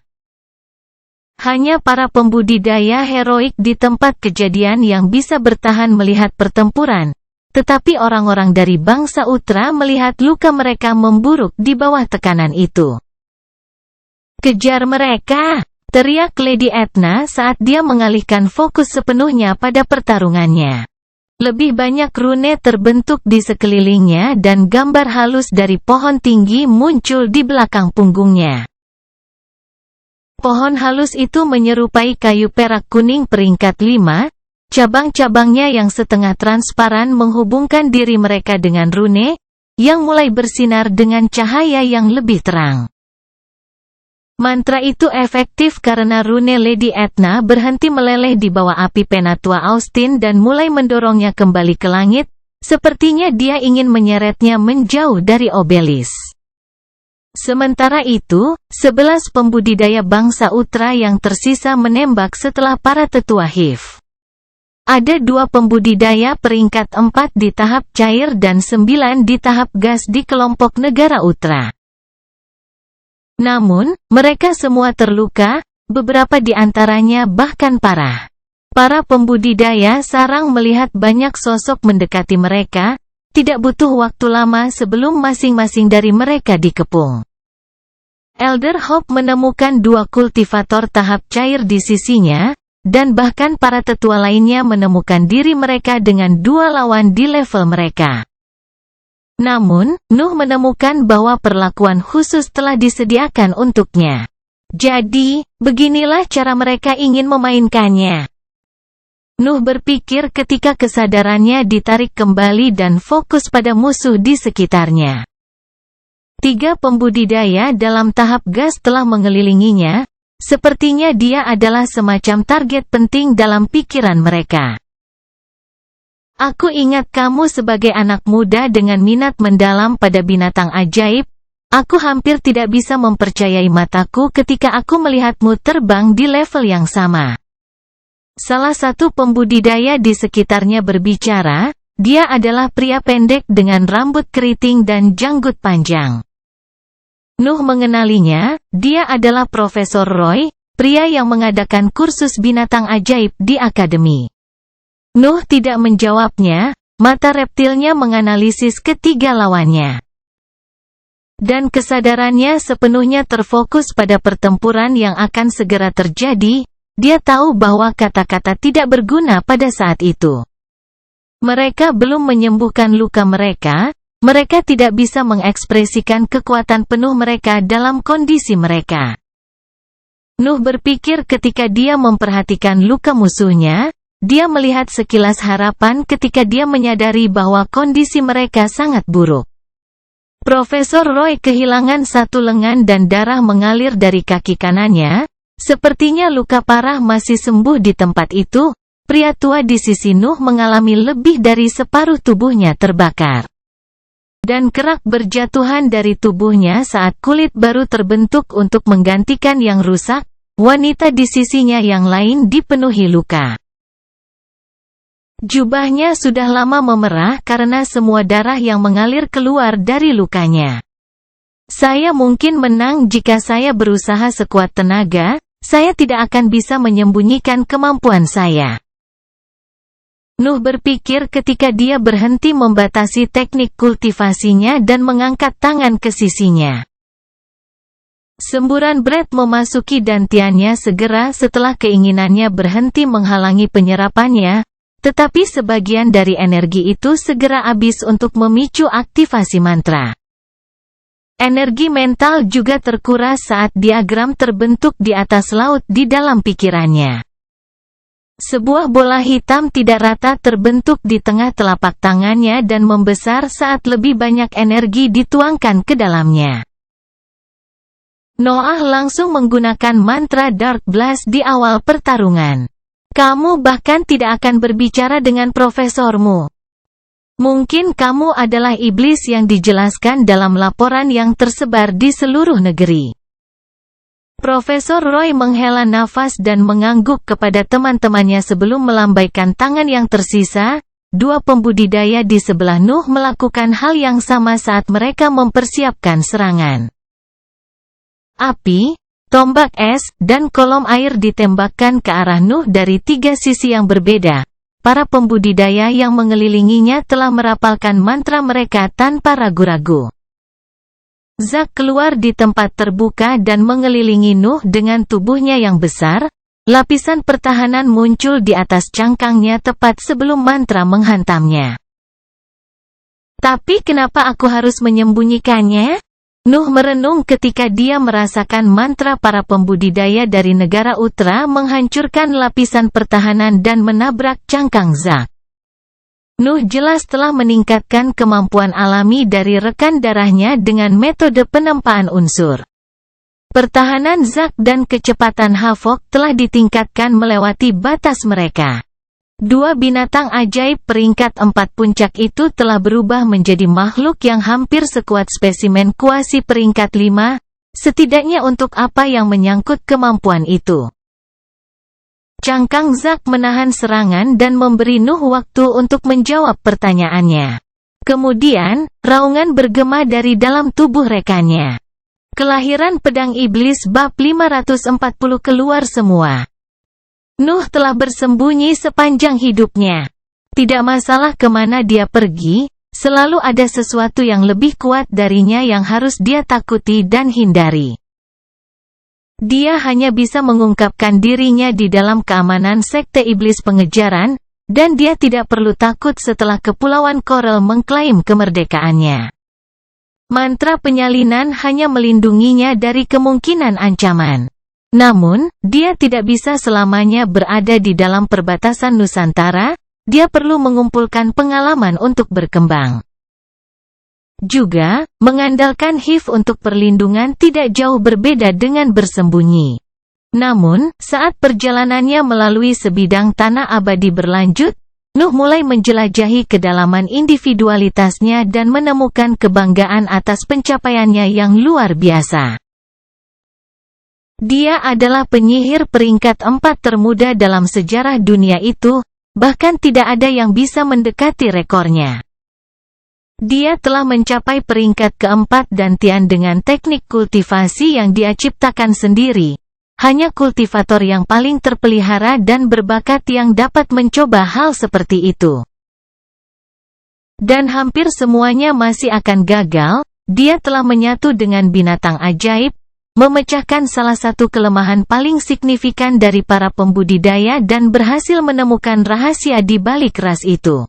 Hanya para pembudidaya heroik di tempat kejadian yang bisa bertahan melihat pertempuran, tetapi orang-orang dari bangsa Utra melihat luka mereka memburuk di bawah tekanan itu. "Kejar mereka!" teriak Lady Etna saat dia mengalihkan fokus sepenuhnya pada pertarungannya. Lebih banyak rune terbentuk di sekelilingnya dan gambar halus dari pohon tinggi muncul di belakang punggungnya. Pohon halus itu menyerupai kayu perak kuning peringkat 5, cabang-cabangnya yang setengah transparan menghubungkan diri mereka dengan rune, yang mulai bersinar dengan cahaya yang lebih terang. Mantra itu efektif karena rune Lady Etna berhenti meleleh di bawah api Penatua Austin dan mulai mendorongnya kembali ke langit, sepertinya dia ingin menyeretnya menjauh dari obelis. Sementara itu, 11 pembudidaya bangsa Utra yang tersisa menembak setelah para tetua HIV. Ada 2 pembudidaya peringkat 4 di tahap cair dan 9 di tahap gas di kelompok negara Utra. Namun, mereka semua terluka, beberapa di antaranya bahkan parah. Para pembudidaya sarang melihat banyak sosok mendekati mereka, tidak butuh waktu lama sebelum masing-masing dari mereka dikepung. Elder Hope menemukan 2 kultivator tahap cair di sisinya, dan bahkan para tetua lainnya menemukan diri mereka dengan 2 lawan di level mereka. Namun, Nuh menemukan bahwa perlakuan khusus telah disediakan untuknya. Jadi, beginilah cara mereka ingin memainkannya. Nuh berpikir ketika kesadarannya ditarik kembali dan fokus pada musuh di sekitarnya. 3 pembudidaya dalam tahap gas telah mengelilinginya, sepertinya dia adalah semacam target penting dalam pikiran mereka. "Aku ingat kamu sebagai anak muda dengan minat mendalam pada binatang ajaib. Aku hampir tidak bisa mempercayai mataku ketika aku melihatmu terbang di level yang sama." Salah satu pembudidaya di sekitarnya berbicara, dia adalah pria pendek dengan rambut keriting dan janggut panjang. Nuh mengenalinya, dia adalah Profesor Roy, pria yang mengadakan kursus binatang ajaib di akademi. Nuh tidak menjawabnya, mata reptilnya menganalisis ketiga lawannya. Dan kesadarannya sepenuhnya terfokus pada pertempuran yang akan segera terjadi. Dia tahu bahwa kata-kata tidak berguna pada saat itu. Mereka belum menyembuhkan luka mereka, mereka tidak bisa mengekspresikan kekuatan penuh mereka dalam kondisi mereka. Nuh berpikir ketika dia memperhatikan luka musuhnya, dia melihat sekilas harapan ketika dia menyadari bahwa kondisi mereka sangat buruk. Profesor Roy kehilangan 1 lengan dan darah mengalir dari kaki kanannya. Sepertinya luka parah masih sembuh di tempat itu. Pria tua di sisi Nuh mengalami lebih dari separuh tubuhnya terbakar. Dan kerak berjatuhan dari tubuhnya saat kulit baru terbentuk untuk menggantikan yang rusak. Wanita di sisinya yang lain dipenuhi luka. Jubahnya sudah lama memerah karena semua darah yang mengalir keluar dari lukanya. "Saya mungkin menang jika saya berusaha sekuat tenaga. Saya tidak akan bisa menyembunyikan kemampuan saya." Nuh berpikir ketika dia berhenti membatasi teknik kultivasinya dan mengangkat tangan ke sisinya. Semburan Brett memasuki dantiannya segera setelah keinginannya berhenti menghalangi penyerapannya, tetapi sebagian dari energi itu segera habis untuk memicu aktivasi mantra. Energi mental juga terkuras saat diagram terbentuk di atas laut di dalam pikirannya. Sebuah bola hitam tidak rata terbentuk di tengah telapak tangannya dan membesar saat lebih banyak energi dituangkan ke dalamnya. Noah langsung menggunakan mantra Dark Blast di awal pertarungan. "Kamu bahkan tidak akan berbicara dengan profesormu. Mungkin kamu adalah iblis yang dijelaskan dalam laporan yang tersebar di seluruh negeri." Profesor Roy menghela nafas dan mengangguk kepada teman-temannya sebelum melambaikan tangan yang tersisa. 2 pembudidaya di sebelah Nuh melakukan hal yang sama saat mereka mempersiapkan serangan. Api, tombak es, dan kolom air ditembakkan ke arah Nuh dari 3 sisi yang berbeda. para pembudidaya yang mengelilinginya telah merapalkan mantra mereka tanpa ragu-ragu. Zack keluar di tempat terbuka dan mengelilingi Nuh dengan tubuhnya yang besar. Lapisan pertahanan muncul di atas cangkangnya tepat sebelum mantra menghantamnya. Tapi kenapa aku harus menyembunyikannya? Nuh merenung ketika dia merasakan mantra para pembudidaya dari negara Utra menghancurkan lapisan pertahanan dan menabrak cangkang Zack. Nuh jelas telah meningkatkan kemampuan alami dari rekan darahnya dengan metode penempaan unsur. Pertahanan Zack dan kecepatan Havok telah ditingkatkan melewati batas mereka. Dua binatang ajaib peringkat 4 puncak itu telah berubah menjadi makhluk yang hampir sekuat spesimen kuasi peringkat 5, setidaknya untuk apa yang menyangkut kemampuan itu. Cangkang Zack menahan serangan dan memberi Nuh waktu untuk menjawab pertanyaannya. Kemudian, raungan bergema dari dalam tubuh rekannya. Kelahiran pedang iblis bab 540 keluar semua. Nuh telah bersembunyi sepanjang hidupnya. Tidak masalah kemana dia pergi, selalu ada sesuatu yang lebih kuat darinya yang harus dia takuti dan hindari. Dia hanya bisa mengungkapkan dirinya di dalam keamanan sekte iblis pengejaran, dan dia tidak perlu takut setelah Kepulauan Korel mengklaim kemerdekaannya. Mantra penyalinan hanya melindunginya dari kemungkinan ancaman. Namun, dia tidak bisa selamanya berada di dalam perbatasan Nusantara, dia perlu mengumpulkan pengalaman untuk berkembang. Juga, mengandalkan HIV untuk perlindungan tidak jauh berbeda dengan bersembunyi. Namun, saat perjalanannya melalui sebidang tanah abadi berlanjut, Nuh mulai menjelajahi kedalaman individualitasnya dan menemukan kebanggaan atas pencapaiannya yang luar biasa. Dia adalah penyihir peringkat 4 termuda dalam sejarah dunia itu, bahkan tidak ada yang bisa mendekati rekornya. Dia telah mencapai peringkat keempat dantian dengan teknik kultivasi yang dia ciptakan sendiri. Hanya kultivator yang paling terpelihara dan berbakat yang dapat mencoba hal seperti itu. Dan hampir semuanya masih akan gagal. Dia telah menyatu dengan binatang ajaib, memecahkan salah satu kelemahan paling signifikan dari para pembudidaya dan berhasil menemukan rahasia di balik ras itu.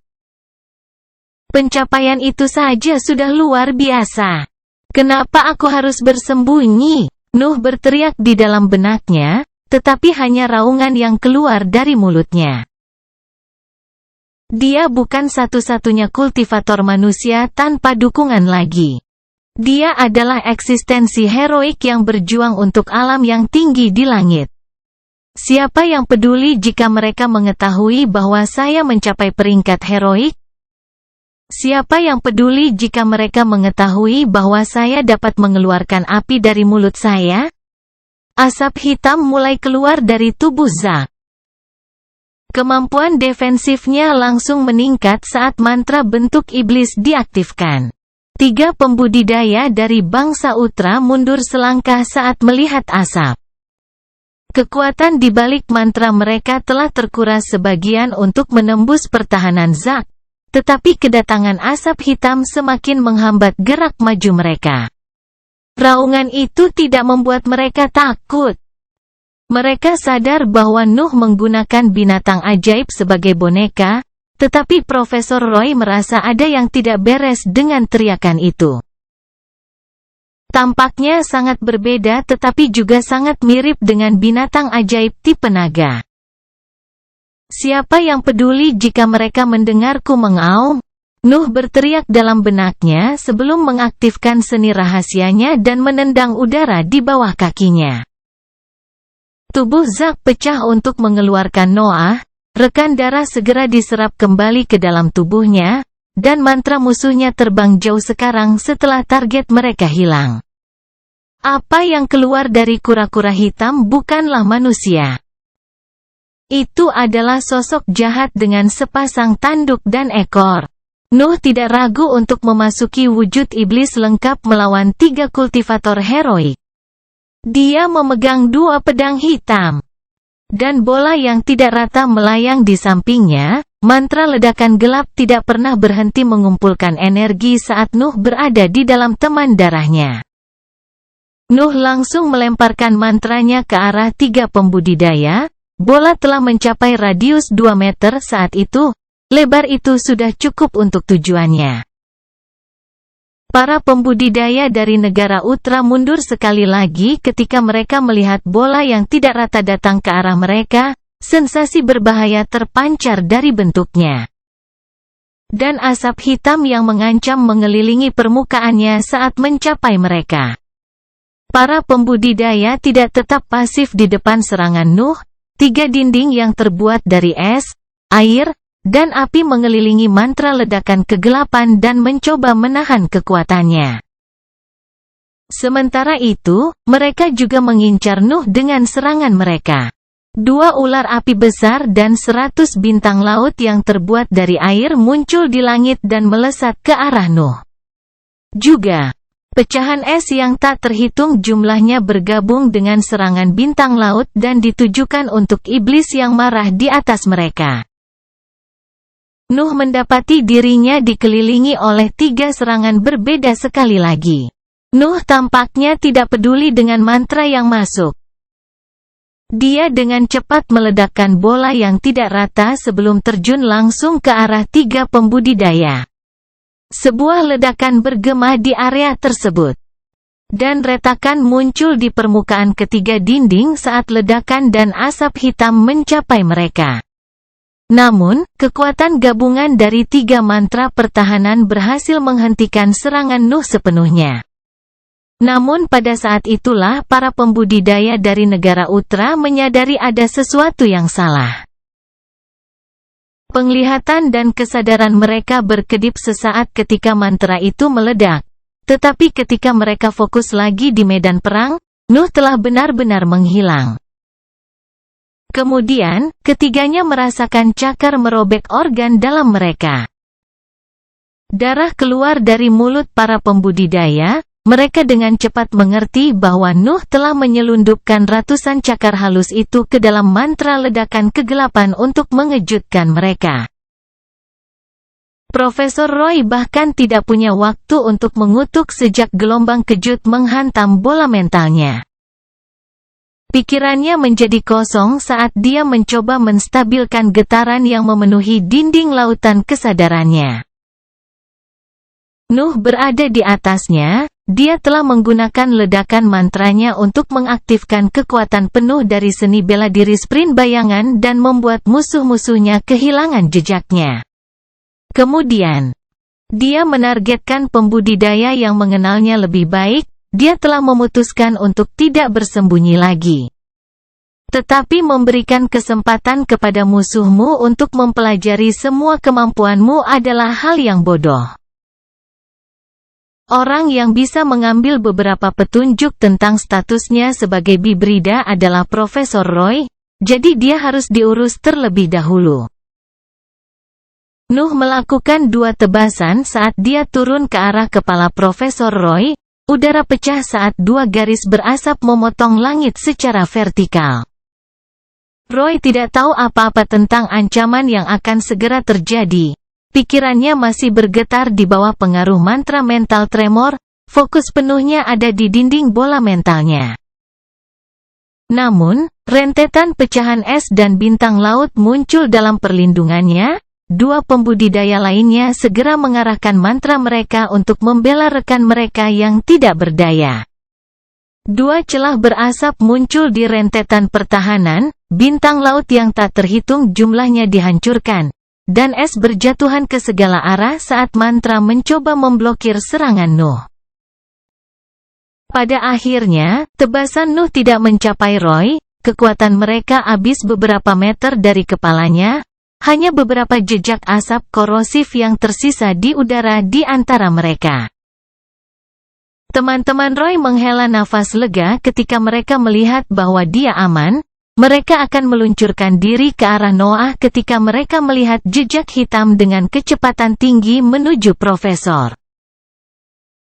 Pencapaian itu saja sudah luar biasa. Kenapa aku harus bersembunyi? Nuh berteriak di dalam benaknya, tetapi hanya raungan yang keluar dari mulutnya. Dia bukan satu-satunya kultivator manusia tanpa dukungan lagi. Dia adalah eksistensi heroik yang berjuang untuk alam yang tinggi di langit. Siapa yang peduli jika mereka mengetahui bahwa saya mencapai peringkat heroik? Siapa yang peduli jika mereka mengetahui bahwa saya dapat mengeluarkan api dari mulut saya? Asap hitam mulai keluar dari tubuh Zack. Kemampuan defensifnya langsung meningkat saat mantra bentuk iblis diaktifkan. 3 pembudidaya dari bangsa Utra mundur selangkah saat melihat asap. Kekuatan di balik mantra mereka telah terkuras sebagian untuk menembus pertahanan Zack. Tetapi kedatangan asap hitam semakin menghambat gerak maju mereka. Raungan itu tidak membuat mereka takut. Mereka sadar bahwa Nuh menggunakan binatang ajaib sebagai boneka, tetapi Profesor Roy merasa ada yang tidak beres dengan teriakan itu. Tampaknya sangat berbeda tetapi juga sangat mirip dengan binatang ajaib tipe naga. Siapa yang peduli jika mereka mendengarku mengaum? Nuh berteriak dalam benaknya sebelum mengaktifkan seni rahasianya dan menendang udara di bawah kakinya. Tubuh Zack pecah untuk mengeluarkan Noah, rekan darah segera diserap kembali ke dalam tubuhnya, dan mantra musuhnya terbang jauh sekarang setelah target mereka hilang. Apa yang keluar dari kura-kura hitam bukanlah manusia. Itu adalah sosok jahat dengan sepasang tanduk dan ekor. Nuh tidak ragu untuk memasuki wujud iblis lengkap melawan 3 kultivator heroik. Dia memegang 2 pedang hitam. Dan bola yang tidak rata melayang di sampingnya, mantra ledakan gelap tidak pernah berhenti mengumpulkan energi saat Nuh berada di dalam teman darahnya. Nuh langsung melemparkan mantranya ke arah 3 pembudidaya. Bola telah mencapai radius 2 meter saat itu. Lebar itu sudah cukup untuk tujuannya. Para pembudidaya dari negara Utra mundur sekali lagi ketika mereka melihat bola yang tidak rata datang ke arah mereka. Sensasi berbahaya terpancar dari bentuknya. Dan asap hitam yang mengancam mengelilingi permukaannya saat mencapai mereka. Para pembudidaya tidak tetap pasif di depan serangan Nuh. 3 dinding yang terbuat dari es, air, dan api mengelilingi mantra ledakan kegelapan dan mencoba menahan kekuatannya. Sementara itu, mereka juga mengincar Nuh dengan serangan mereka. 2 ular api besar dan 100 bintang laut yang terbuat dari air muncul di langit dan melesat ke arah Nuh. Juga, pecahan es yang tak terhitung jumlahnya bergabung dengan serangan bintang laut dan ditujukan untuk iblis yang marah di atas mereka. Nuh mendapati dirinya dikelilingi oleh 3 serangan berbeda sekali lagi. Nuh tampaknya tidak peduli dengan mantra yang masuk. Dia dengan cepat meledakkan bola yang tidak rata sebelum terjun langsung ke arah 3 pembudidaya. Sebuah ledakan bergema di area tersebut. Dan retakan muncul di permukaan ketiga dinding saat ledakan dan asap hitam mencapai mereka. Namun, kekuatan gabungan dari 3 mantra pertahanan berhasil menghentikan serangan Nuh sepenuhnya. Namun pada saat itulah para pembudidaya dari negara Utra menyadari ada sesuatu yang salah. Penglihatan dan kesadaran mereka berkedip sesaat ketika mantra itu meledak. Tetapi ketika mereka fokus lagi di medan perang, Nuh telah benar-benar menghilang. Kemudian, ketiganya merasakan cakar merobek organ dalam mereka. Darah keluar dari mulut para pembudidaya. Mereka dengan cepat mengerti bahwa Nuh telah menyelundupkan ratusan cakar halus itu ke dalam mantra ledakan kegelapan untuk mengejutkan mereka. Profesor Roy bahkan tidak punya waktu untuk mengutuk sejak gelombang kejut menghantam bola mentalnya. Pikirannya menjadi kosong saat dia mencoba menstabilkan getaran yang memenuhi dinding lautan kesadarannya. Nuh berada di atasnya. Dia telah menggunakan ledakan mantranya untuk mengaktifkan kekuatan penuh dari seni bela diri sprint bayangan dan membuat musuh-musuhnya kehilangan jejaknya. Kemudian, dia menargetkan pembudidaya yang mengenalnya lebih baik. Dia telah memutuskan untuk tidak bersembunyi lagi. Tetapi memberikan kesempatan kepada musuhmu untuk mempelajari semua kemampuanmu adalah hal yang bodoh. Orang yang bisa mengambil beberapa petunjuk tentang statusnya sebagai bibrida adalah Profesor Roy, jadi dia harus diurus terlebih dahulu. Nuh melakukan 2 tebasan saat dia turun ke arah kepala Profesor Roy. Udara pecah saat 2 garis berasap memotong langit secara vertikal. Roy tidak tahu apa-apa tentang ancaman yang akan segera terjadi. Pikirannya masih bergetar di bawah pengaruh mantra mental tremor, fokus penuhnya ada di dinding bola mentalnya. Namun, rentetan pecahan es dan bintang laut muncul dalam perlindungannya. 2 pembudidaya lainnya segera mengarahkan mantra mereka untuk membela rekan mereka yang tidak berdaya. 2 celah berasap muncul di rentetan pertahanan, bintang laut yang tak terhitung jumlahnya dihancurkan. Dan es berjatuhan ke segala arah saat mantra mencoba memblokir serangan Nuh. Pada akhirnya, tebasan Nuh tidak mencapai Roy, kekuatan mereka habis beberapa meter dari kepalanya, hanya beberapa jejak asap korosif yang tersisa di udara di antara mereka. Teman-teman Roy menghela nafas lega ketika mereka melihat bahwa dia aman. Mereka akan meluncurkan diri ke arah Noah ketika mereka melihat jejak hitam dengan kecepatan tinggi menuju Profesor.